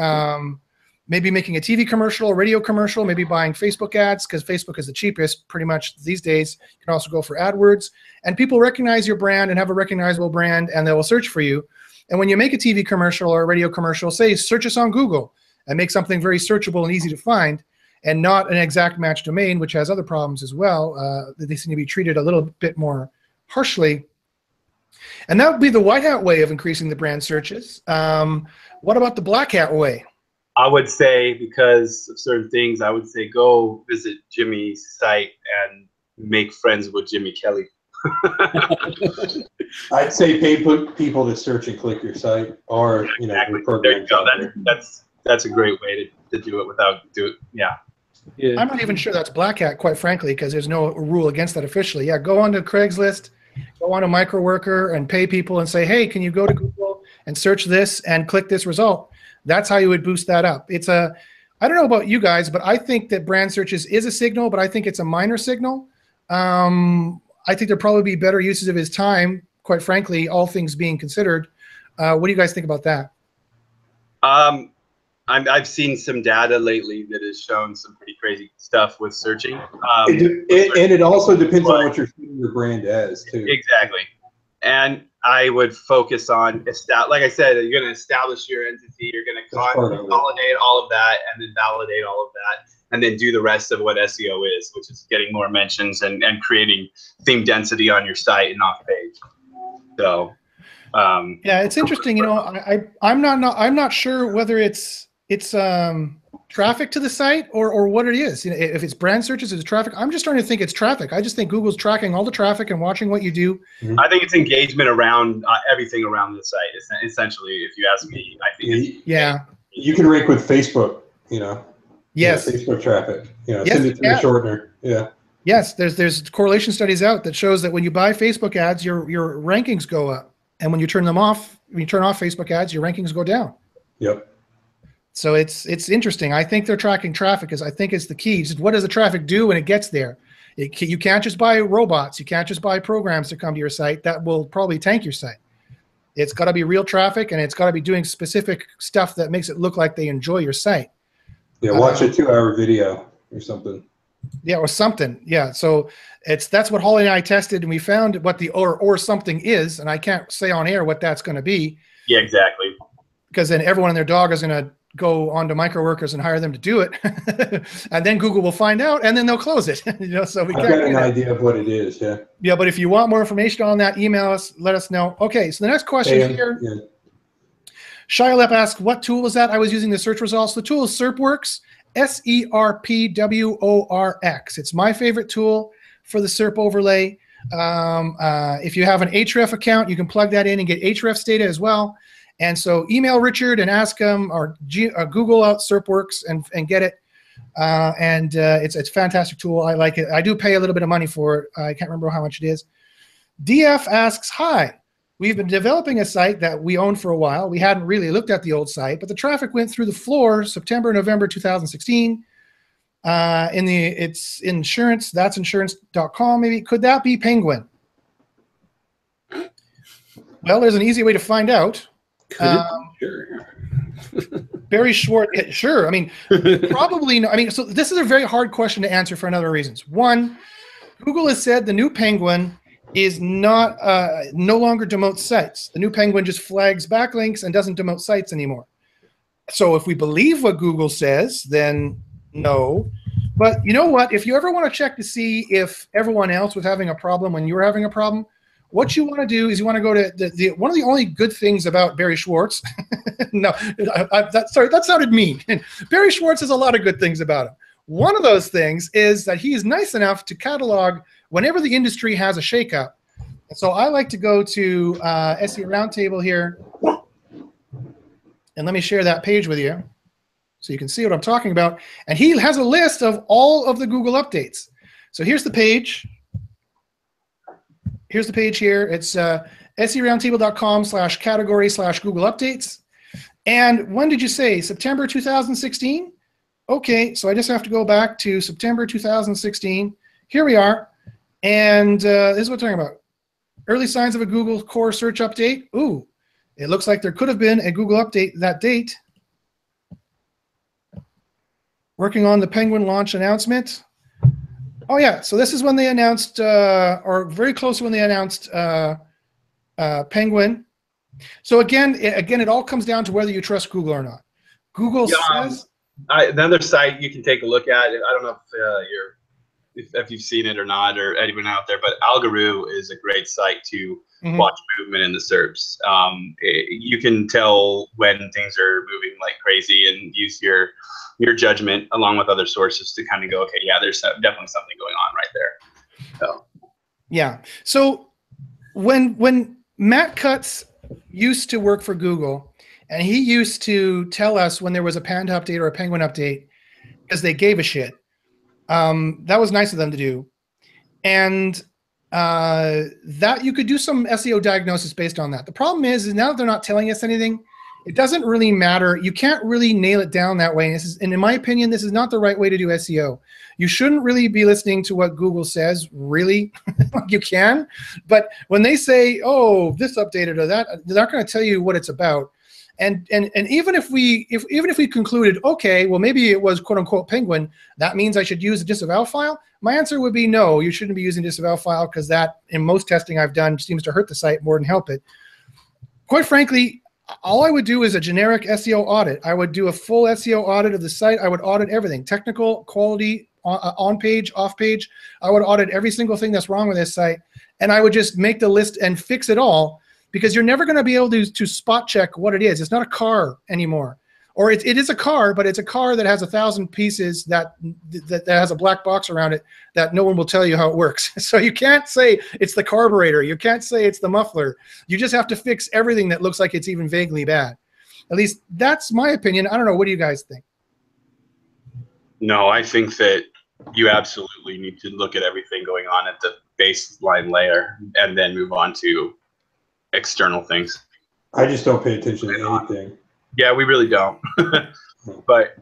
maybe making a TV commercial, a radio commercial, maybe buying Facebook ads, because Facebook is the cheapest pretty much these days. You can also go for AdWords, and people recognize your brand and have a recognizable brand, and they will search for you. And when you make a TV commercial or a radio commercial, say search us on Google, and make something very searchable and easy to find, and not an exact match domain, which has other problems as well. They seem to be treated a little bit more harshly. And that would be the white hat way of increasing the brand searches. What about the black hat way? I would say, because of certain things, I would say go visit Jimmy's site and make friends with Jimmy Kelly. I'd say pay people to search and click your site, or exactly. There you go. That's a great way to do it without yeah. I'm not even sure that's black hat, quite frankly, because there's no rule against that officially. Yeah, go on to Craigslist, go on to Microworker, and pay people and say, hey, can you go to Google and search this and click this result? That's how you would boost that up. I don't know about you guys, but I think that brand searches is a signal, but I think it's a minor signal. I think there'd probably be better uses of his time, quite frankly, all things being considered. What do you guys think about that? I've seen some data lately that has shown some pretty crazy stuff with searching. And it also depends on what you're seeing your brand as, too. Exactly. And I would focus on, like I said, you're going to establish your entity, you're going to consolidate all of that, and then validate all of that, and then do the rest of what SEO is, which is getting more mentions and creating theme density on your site and off page. So, yeah, it's interesting. I'm not sure whether it's traffic to the site or what it is. If it's brand searches, it's traffic. I'm just starting to think it's traffic. I just think Google's tracking all the traffic and watching what you do. I think it's engagement around everything around the site. Essentially, if you ask me, I think you can rank with Facebook. Yes, Facebook traffic. Yes, send it to the shortener. Yeah. Yes, there's correlation studies out that shows that when you buy Facebook ads, your rankings go up, and when you turn them off, Facebook ads, your rankings go down. Yep. So it's interesting. I think they're tracking traffic, because I think it's the key. Just what does the traffic do when it gets there? You can't just buy robots. You can't just buy programs to come to your site. That will probably tank your site. It's got to be real traffic, and it's got to be doing specific stuff that makes it look like they enjoy your site. Yeah, watch a 2-hour video or something. Yeah, or something. Yeah, so that's what Holly and I tested, and we found what the or something is, and I can't say on air what that's going to be. Yeah, exactly. Because then everyone and their dog is going to go onto Microworkers and hire them to do it, and then Google will find out, and then they'll close it. So we I've got an idea of what it is. Yeah. Yeah, but if you want more information on that, email us. Let us know. Okay, so the next question here. Yeah. Shylep asked, "What tool was that? I was using the search results. The tool is SERPWorks, SERPWORX. It's my favorite tool for the SERP overlay. If you have an Ahrefs account, you can plug that in and get Ahrefs data as well. And so email Richard and ask him, or Google out SERPWorks and get it. It's a fantastic tool. I like it. I do pay a little bit of money for it. I can't remember how much it is. DF asks, hi. We've been developing a site that we owned for a while. We hadn't really looked at the old site, but the traffic went through the floor September, November 2016. It's insurance. That's insurance.com. Maybe could that be Penguin? Well, there's an easy way to find out. Could it be? Sure. Barry Schwartz, sure. I mean, probably no. I mean, so this is a very hard question to answer for a number of reasons. One, Google has said the new Penguin is not no longer demotes sites. The new Penguin just flags backlinks and doesn't demote sites anymore. So if we believe what Google says, then no. But you know what? If you ever want to check to see if everyone else was having a problem when you were having a problem, what you want to do is you want to go to one of the only good things about Barry Schwartz. No, sorry, that sounded mean. Barry Schwartz has a lot of good things about him. One of those things is that he is nice enough to catalog whenever the industry has a shakeup. And so I like to go to SEO Roundtable here, and let me share that page with you so you can see what I'm talking about. And he has a list of all of the Google updates. So here's the page. Here's the page here. It's seroundtable.com/category/Google updates. And when did you say? September 2016? Okay, so I just have to go back to September 2016. Here we are. And this is what we're talking about. Early signs of a Google core search update. Ooh, it looks like there could have been a Google update that date. Working on the Penguin launch announcement. Oh yeah, so this is when they announced, or very close to when they announced Penguin. So again, it all comes down to whether you trust Google or not. Google says. Another site you can take a look at. I don't know if you've seen it or not, or anyone out there, but Algoroo is a great site to watch movement in the SERPs. You can tell when things are moving like crazy and use your judgment along with other sources to kind of go, okay, yeah, there's definitely something going on right there. So. Yeah. So when Matt Cutts used to work for Google, and he used to tell us when there was a Panda update or a Penguin update because they gave a shit. That was nice of them to do. And that you could do some SEO diagnosis based on that. The problem is now that they're not telling us anything, it doesn't really matter. You can't really nail it down that way. And in my opinion, this is not the right way to do SEO. You shouldn't really be listening to what Google says, really. You can, but when they say, oh, this updated or that, they're not going to tell you what it's about. And even if we concluded, okay, well, maybe it was quote unquote Penguin, that means I should use a disavow file. My answer would be no, you shouldn't be using disavow file, because that, in most testing I've done, seems to hurt the site more than help it. Quite frankly, all I would do is a generic SEO audit. I would do a full SEO audit of the site. I would audit everything, technical, quality, on page, off page. I would audit every single thing that's wrong with this site, and I would just make the list and fix it all. Because you're never going to be able to spot check what it is. It's not a car anymore. Or it is a car, but it's a car that has 1,000 pieces that has a black box around it that no one will tell you how it works. So you can't say it's the carburetor. You can't say it's the muffler. You just have to fix everything that looks like it's even vaguely bad. At least that's my opinion. I don't know. What do you guys think? No, I think that you absolutely need to look at everything going on at the baseline layer and then move on to external things. I just don't pay attention to anything. Yeah, we really don't. But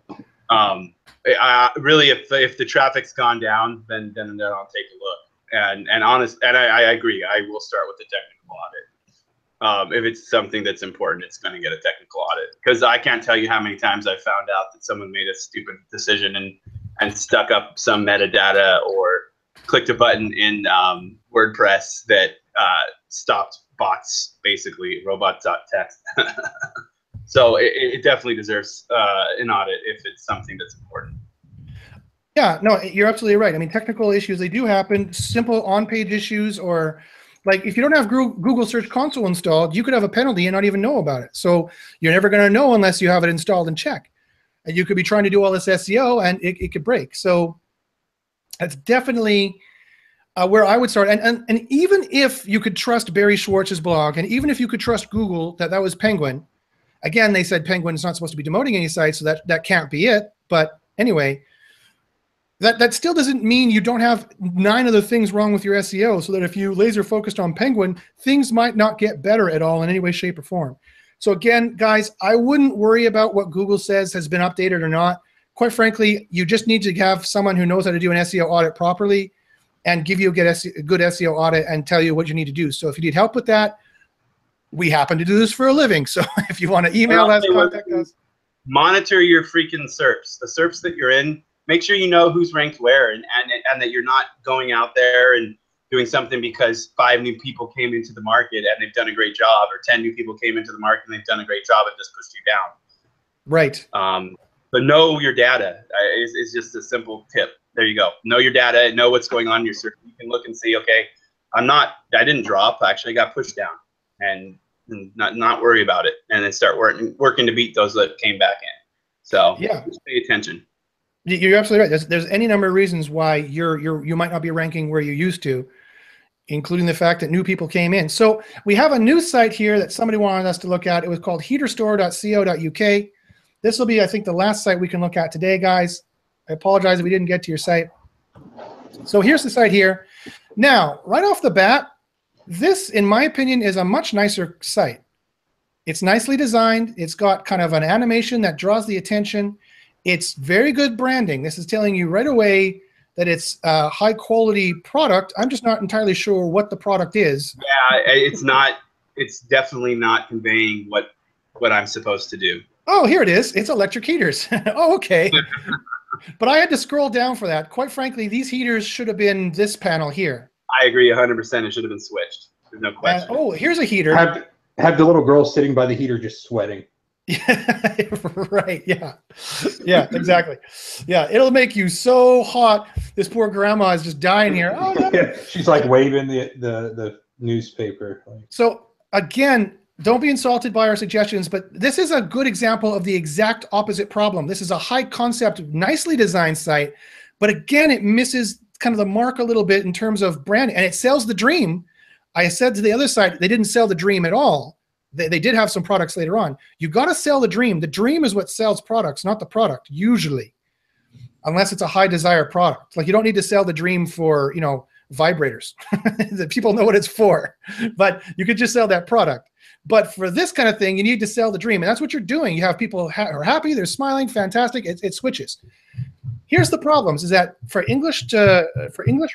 really, if the traffic's gone down, then I'll take a look. And I agree. I will start with the technical audit. If it's something that's important, it's going to get a technical audit, because I can't tell you how many times I found out that someone made a stupid decision and stuck up some metadata or clicked a button in WordPress that stopped bots, basically robots.txt. So it definitely deserves an audit if it's something that's important. Yeah, no, you're absolutely right. I mean, technical issues, they do happen. Simple on-page issues, or like if you don't have Google Search Console installed, you could have a penalty and not even know about it. So you're never going to know unless you have it installed and check. And you could be trying to do all this SEO and it could break. So that's definitely where I would start. And even if you could trust Barry Schwartz's blog, and even if you could trust Google that was Penguin, again, they said Penguin is not supposed to be demoting any sites, so that can't be it. But anyway, that still doesn't mean you don't have 9 other things wrong with your SEO, so that if you laser focused on Penguin, things might not get better at all in any way, shape, or form. So again, guys, I wouldn't worry about what Google says has been updated or not. quite frankly, you just need to have someone who knows how to do an SEO audit properly and give you a good SEO audit and tell you what you need to do. So if you need help with that, we happen to do this for a living. So if you want to email us, contact us. Monitor your freaking SERPs, the SERPs that you're in. Make sure you know who's ranked where, and that you're not going out there and doing something because 5 new people came into the market and they've done a great job, or 10 new people came into the market and they've done a great job and just pushed you down. Right. But know your data is just a simple tip. There you go. Know your data. Know what's going on in your search. You can look and see, okay, I didn't drop. Actually, I got pushed down, and not worry about it, and then start working to beat those that came back in. So yeah, just pay attention. You're absolutely right. There's any number of reasons why you might not be ranking where you used to, including the fact that new people came in. So we have a new site here that somebody wanted us to look at. It was called heaterstore.co.uk. This will be, I think, the last site we can look at today, guys. I apologize if we didn't get to your site. So here's the site here. Now, right off the bat, this, in my opinion, is a much nicer site. It's nicely designed. It's got kind of an animation that draws the attention. It's very good branding. This is telling you right away that it's a high-quality product. I'm just not entirely sure what the product is. Yeah, it's not. It's definitely not conveying what I'm supposed to do. Oh, here it is. It's electric heaters. Oh, okay. But I had to scroll down for that. Quite frankly, these heaters should have been this panel here. I agree 100%. It should have been switched. There's no question. Oh, here's a heater. Have the little girl sitting by the heater just sweating. Yeah, right. Yeah. Yeah, exactly. Yeah, it'll make you so hot. This poor grandma is just dying here. Oh, no. Yeah, she's like waving the newspaper. So again, don't be insulted by our suggestions, but this is a good example of the exact opposite problem. This is a high concept, nicely designed site, but again, it misses kind of the mark a little bit in terms of branding, and it sells the dream. I said to the other side, they didn't sell the dream at all. They did have some products later on. You got to sell the dream. The dream is what sells products, not the product, usually, unless it's a high desire product. Like, you don't need to sell the dream for, you know, vibrators. The people know what it's for, but you could just sell that product. But for this kind of thing, you need to sell the dream, and that's what you're doing. You have people who are happy, they're smiling, fantastic. It switches. Here's the problems: is that for English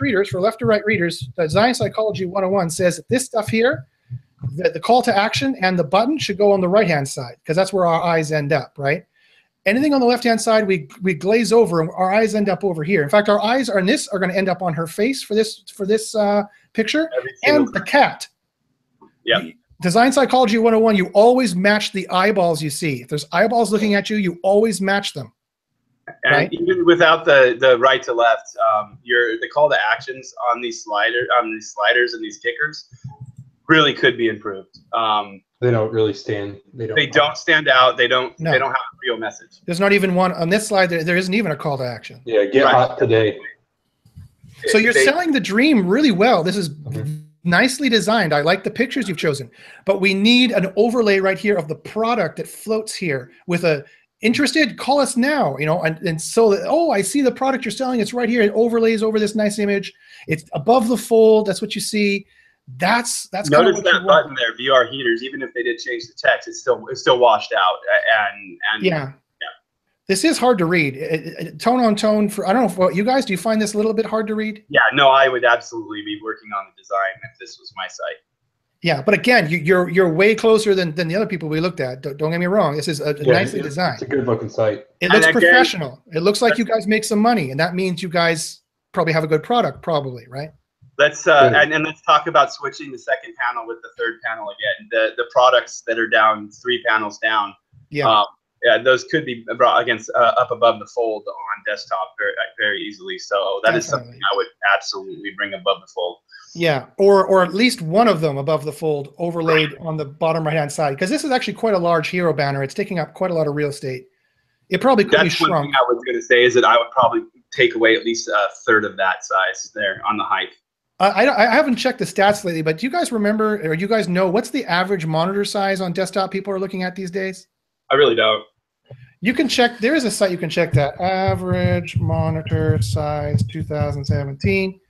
readers, for left to right readers, Design Psychology 101 says that this stuff here, the call to action and the button should go on the right-hand side, because that's where our eyes end up, right? Anything on the left-hand side, we glaze over, and our eyes end up over here. In fact, our eyes are going to end up on her face for this picture, and the cat. Yeah. Design Psychology 101, you always match the eyeballs you see. If there's eyeballs looking at you, you always match them. And right? Even without the right to left, the call to actions on these sliders and these kickers really could be improved. They don't really stand. They don't stand out. They don't have a real message. There's not even one on this slide. There isn't even a call to action. Yeah, get hot today. So you're selling the dream really well. This is nicely designed. I like the pictures you've chosen, but we need an overlay right here of the product that floats here with a interested, call us now, you know, and so that, oh, I see the product you're selling. It's right here. It overlays over this nice image. It's above the fold. That's what you see. That's notice that button there, VR heaters. Even if they did change the text, it's still washed out. And yeah. This is hard to read. Tone on tone. I don't know if you guys, do you find this a little bit hard to read? Yeah, no, I would absolutely be working on the design if this was my site. Yeah, but again, you're way closer than the other people we looked at. Don't get me wrong. This is nicely designed. It's a good looking site. It looks professional. It looks like you guys make some money, and that means you guys probably have a good product, probably, right? Let's and let's talk about switching the second panel with the third panel again. The products that are down 3 panels down. Yeah. Those could be brought against up above the fold on desktop very easily. So that is something I would absolutely bring above the fold. Yeah, or at least one of them above the fold, overlaid on the bottom right-hand side, because this is actually quite a large hero banner. It's taking up quite a lot of real estate. It probably could be shrunk. One thing I was going to say is that I would probably take away at least a third of that size there on the height. I haven't checked the stats lately, but do you guys remember, or you guys know, what's the average monitor size on desktop people are looking at these days? I really don't. You can check. There is a site you can check that. Average monitor size 2017.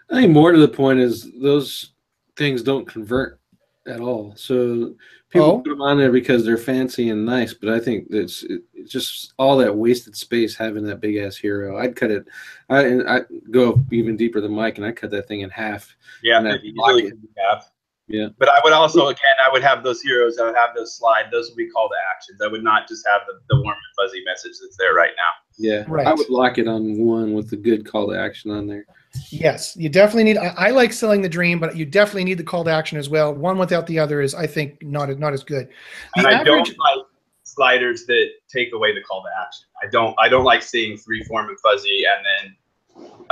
I think more to the point is those things don't convert at all. So people put them on there because they're fancy and nice, but I think it's just all that wasted space having that big ass hero. I'd cut it. I go even deeper than Mike, and I cut that thing in half. Yeah, and easily could be half. Yeah. But I would also, again, I would have those heroes. I would have those slide. Those would be call to actions. I would not just have the warm and fuzzy message that's there right now. Yeah, right. I would lock it on one with a good call to action on there. Yes, you definitely need. I like selling the dream, but you definitely need the call to action as well. One without the other is, I think, not as good. And I don't like sliders that take away the call to action. I don't like seeing 3 form and fuzzy and then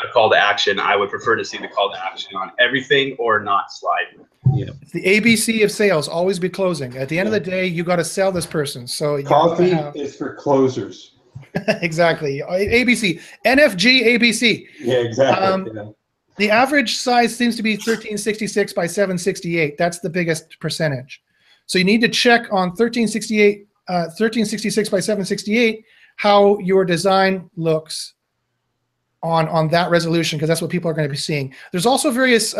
a call to action. I would prefer to see the call to action on everything or not slide. Yeah. It's the ABC of sales. Always be closing. At the end of the day, you got to sell this person. So coffee is for closers. Exactly. ABC, NFG, ABC. Yeah, exactly. The average size seems to be 1366 by 768. That's the biggest percentage. So you need to check on 1366 by 768 how your design looks on that resolution, because that's what people are going to be seeing. There's also various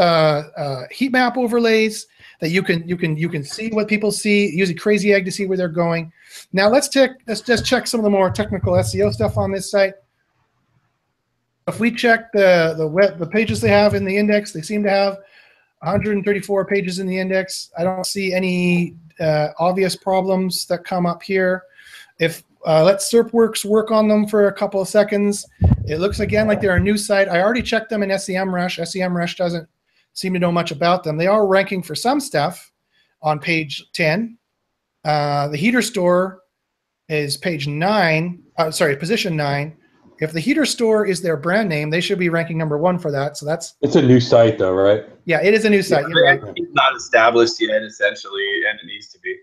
heat map overlays that you can see what people see. Use a crazy egg to see where they're going. Now let's just check some of the more technical SEO stuff on this site. If we check the pages they have in the index, they seem to have 134 pages in the index. I don't see any obvious problems that come up here. If let SERPworks work on them for a couple of seconds. It looks again like they're a new site. I already checked them in SEMrush. SEMrush doesn't seem to know much about them. They are ranking for some stuff on page 10. The heater store is position 9. If the heater store is their brand name, they should be ranking #1 for that. So it's a new site though, right? Yeah, it is a new site. Yeah, right. It's not established yet, essentially, and it needs to be.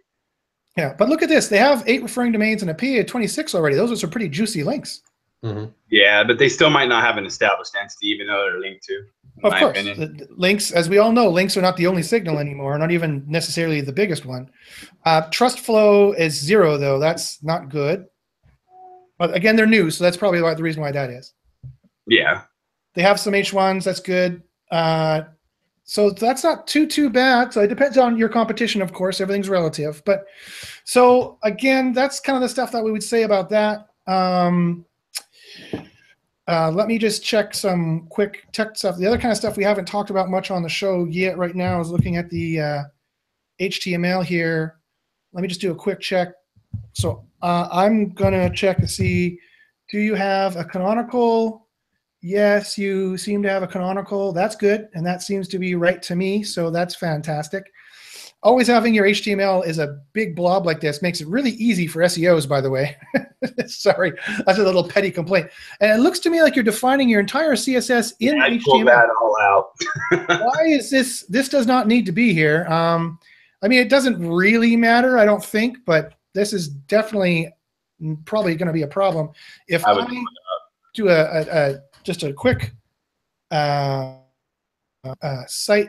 Yeah, but look at this. They have 8 referring domains and a PA of 26 already. Those are some pretty juicy links. Mm-hmm. Yeah, but they still might not have an established entity, even though they're linked to. Of course. Links, as we all know, links are not the only signal anymore, not even necessarily the biggest one. Trust flow is 0, though. That's not good. But again, they're new, so that's probably the reason why that is. Yeah. They have some H1s. That's good. So that's not too bad. So it depends on your competition, of course. Everything's relative. But so again, that's kind of the stuff that we would say about that. Let me just check some quick tech stuff. The other kind of stuff we haven't talked about much on the show yet right now is looking at the HTML here. Let me just do a quick check. So I'm going to check to see, do you have a canonical? Yes, you seem to have a canonical. That's good, and that seems to be right to me, so that's fantastic. Always having your HTML is a big blob like this makes it really easy for SEOs, by the way. Sorry, that's a little petty complaint. And it looks to me like you're defining your entire CSS in HTML. I pulled that all out. Why is this? This does not need to be here. I mean, it doesn't really matter, I don't think, but this is definitely probably going to be a problem. If I do just a quick site,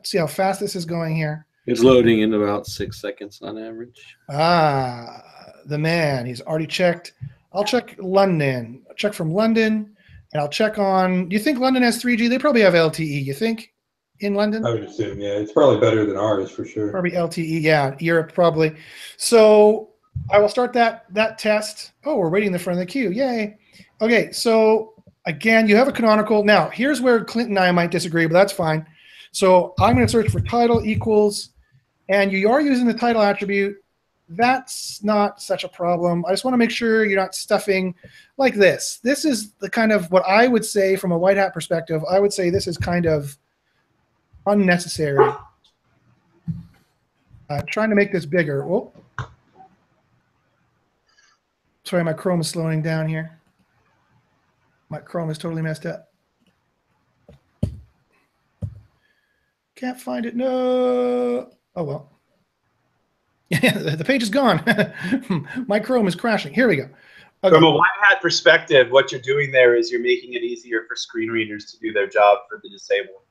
see how fast this is going here. It's loading in about 6 seconds on average. The man, he's already checked. I'll check London. I'll check from London, and I'll check on, do you think London has 3G? They probably have LTE, you think, in London? I would assume, yeah. It's probably better than ours for sure. Probably LTE, yeah. Europe, probably. So I will start that test. Oh, we're waiting in the front of the queue. Yay. Okay, so again, you have a canonical. Now, here's where Clinton and I might disagree, but that's fine. So I'm going to search for title equals, and you are using the title attribute. That's not such a problem. I just want to make sure you're not stuffing like this. This is the kind of what I would say from a white hat perspective. I would say this is kind of unnecessary. Trying to make this bigger. Whoa. Sorry, my Chrome is slowing down here. My Chrome is totally messed up. Can't find it. No. Oh, well. The page is gone. My Chrome is crashing. Here we go. Okay. From a white hat perspective, what you're doing there is you're making it easier for screen readers to do their job for the disabled.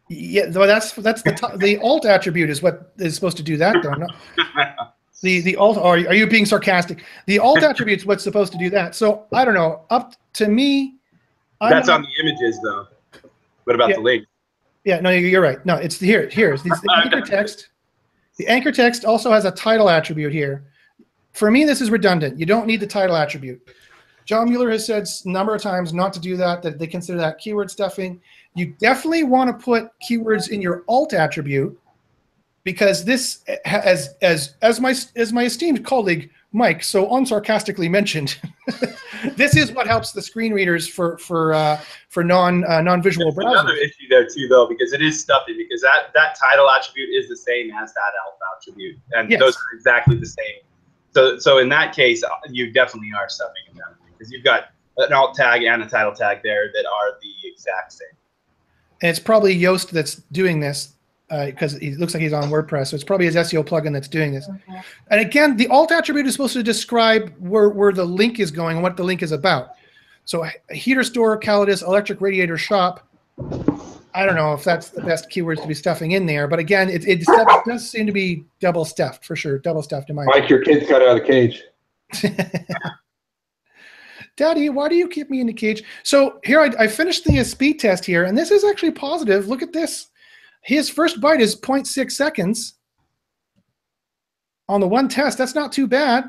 Yeah, well, that's the alt attribute is what is supposed to do that, though. No? The alt, are you being sarcastic? The alt attribute is what's supposed to do that. So I don't know. Up to me, that's on the images, though. What about the link? Yeah, no, you're right. No, it's here. Here's the anchor text. The anchor text also has a title attribute here. For me, this is redundant. You don't need the title attribute. John Mueller has said a number of times not to do that, that they consider that keyword stuffing. You definitely want to put keywords in your alt attribute, because this, as my esteemed colleague Mike so unsarcastically mentioned, this is what helps the screen readers for non-visual browsers. Another issue there too, though, because it is stuffing, because that title attribute is the same as that alt attribute, and yes, those are exactly the same. So in that case, you definitely are stuffing them, because you've got an alt tag and a title tag there that are the exact same. And it's probably Yoast that's doing this, because it looks like he's on WordPress. So it's probably his SEO plugin that's doing this. Okay. And again, the alt attribute is supposed to describe where the link is going and what the link is about. So a heater store, Calidus, electric radiator shop. I don't know if that's the best keywords to be stuffing in there. But again, it does seem to be double stuffed for sure. Double stuffed in my opinion. Mike, your kid's got out of the cage. Daddy, why do you keep me in the cage? So here I finished the speed test here, and this is actually positive. Look at this. His first byte is 0.6 seconds on the one test. That's not too bad.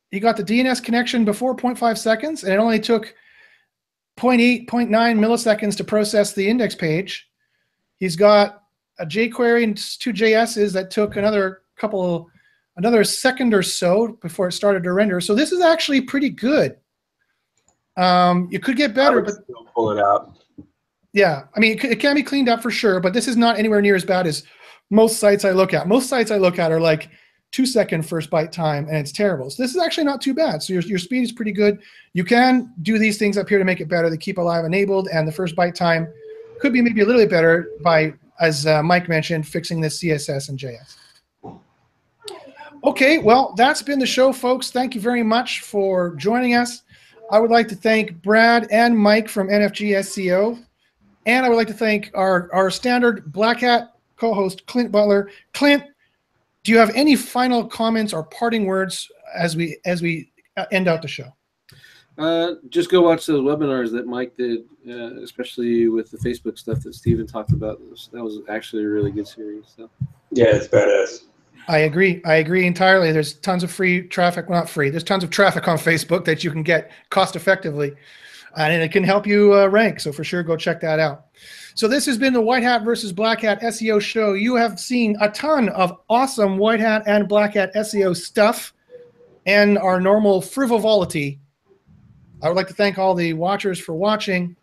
He got the DNS connection before 0.5 seconds, and it only took 0.8, 0.9 milliseconds to process the index page. He's got a jQuery and 2 JSs that took another second or so before it started to render. So this is actually pretty good. You could get better, but still pull it out. Yeah, I mean, it can be cleaned up for sure, but this is not anywhere near as bad as most sites I look at. Most sites I look at are like 2-second first byte time, and it's terrible. So this is actually not too bad. So your speed is pretty good. You can do these things up here to make it better. The keep alive enabled, and the first byte time could be maybe a little bit better by, as Mike mentioned, fixing the CSS and JS. Okay, well, that's been the show, folks. Thank you very much for joining us. I would like to thank Brad and Mike from NFG SEO. And I would like to thank our standard Black Hat co-host, Clint Butler. Clint, do you have any final comments or parting words as we end out the show? Just go watch those webinars that Mike did, especially with the Facebook stuff that Steven talked about. That was actually a really good series. So. Yeah, it's badass. I agree. I agree entirely. There's tons of free traffic. Well, not free. There's tons of traffic on Facebook that you can get cost effectively. And it can help you rank. So for sure, go check that out. So this has been the White Hat versus Black Hat SEO show. You have seen a ton of awesome White Hat and Black Hat SEO stuff and our normal frivolity. I would like to thank all the watchers for watching.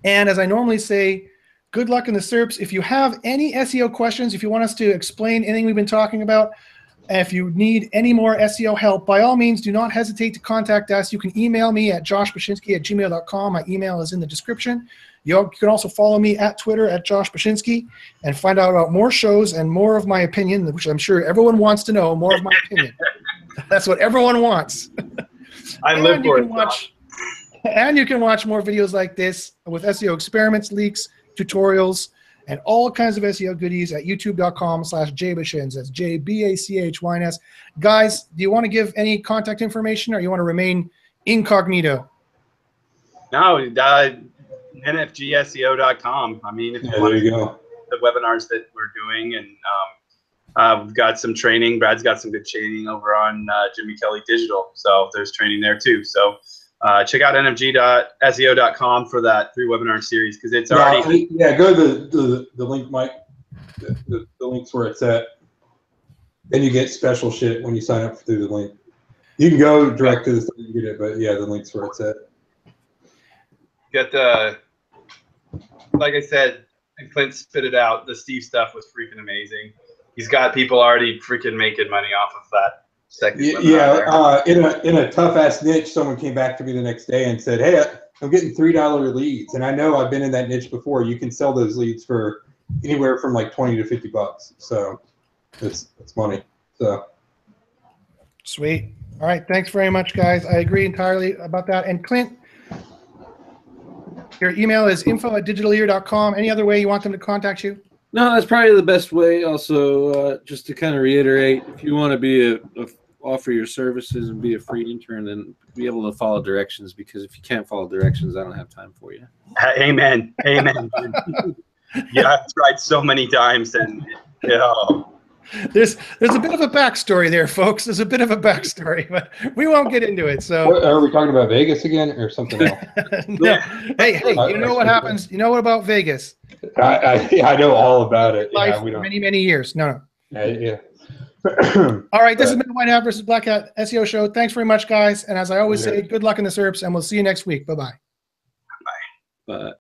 And as I normally say, good luck in the SERPs. If you have any SEO questions, if you want us to explain anything we've been talking about, and if you need any more SEO help, by all means, do not hesitate to contact us. You can email me at joshbashinsky@gmail.com. My email is in the description. You can also follow me at Twitter at joshbashinsky and find out about more shows and more of my opinion, which I'm sure everyone wants to know, more of my opinion. That's what everyone wants. I live for it. And you can watch more videos like this with SEO experiments, leaks, tutorials, and all kinds of SEO goodies at youtube.com/jbashins. That's JBACHYNS. Guys, do you want to give any contact information, or you want to remain incognito? No, nfgseo.com. I mean, if you want there you go. The webinars that we're doing, and we've got some training. Brad's got some good training over on Jimmy Kelly Digital, so there's training there too. So check out nfg.seo.com for that 3-webinar series, because it's already. Yeah, go to the link, Mike. The link's where it's at. Then you get special shit when you sign up through the link. You can go direct to the site and get it, but yeah, the link's where it's at. Get the, like I said, and Clint spit it out. The Steve stuff was freaking amazing. He's got people already freaking making money off of that. In a tough ass niche, someone came back to me the next day and said, "Hey, I'm getting $3 leads, and I know I've been in that niche before. You can sell those leads for anywhere from like $20 to $50. So it's money." So sweet. All right, thanks very much, guys. I agree entirely about that. And Clint, your email is info@digitalear.com. Any other way you want them to contact you? No, that's probably the best way. Also, just to kind of reiterate, if you want to be offer your services and be a free intern, then be able to follow directions, because if you can't follow directions, I don't have time for you. Amen. Amen. Yeah, I've tried so many times, and There's a bit of a backstory there, folks. There's a bit of a backstory, but we won't get into it. So, What, are we talking about Vegas again or something else? no. Hey, you know what happens? You know what about Vegas? I know all about it. Life Yeah, we don't. many years. No. Yeah. All right, this has been the White Hat versus Black Hat SEO show. Thanks very much, guys. And as I always say, good luck in the SERPs, and we'll see you next week. Bye-bye. But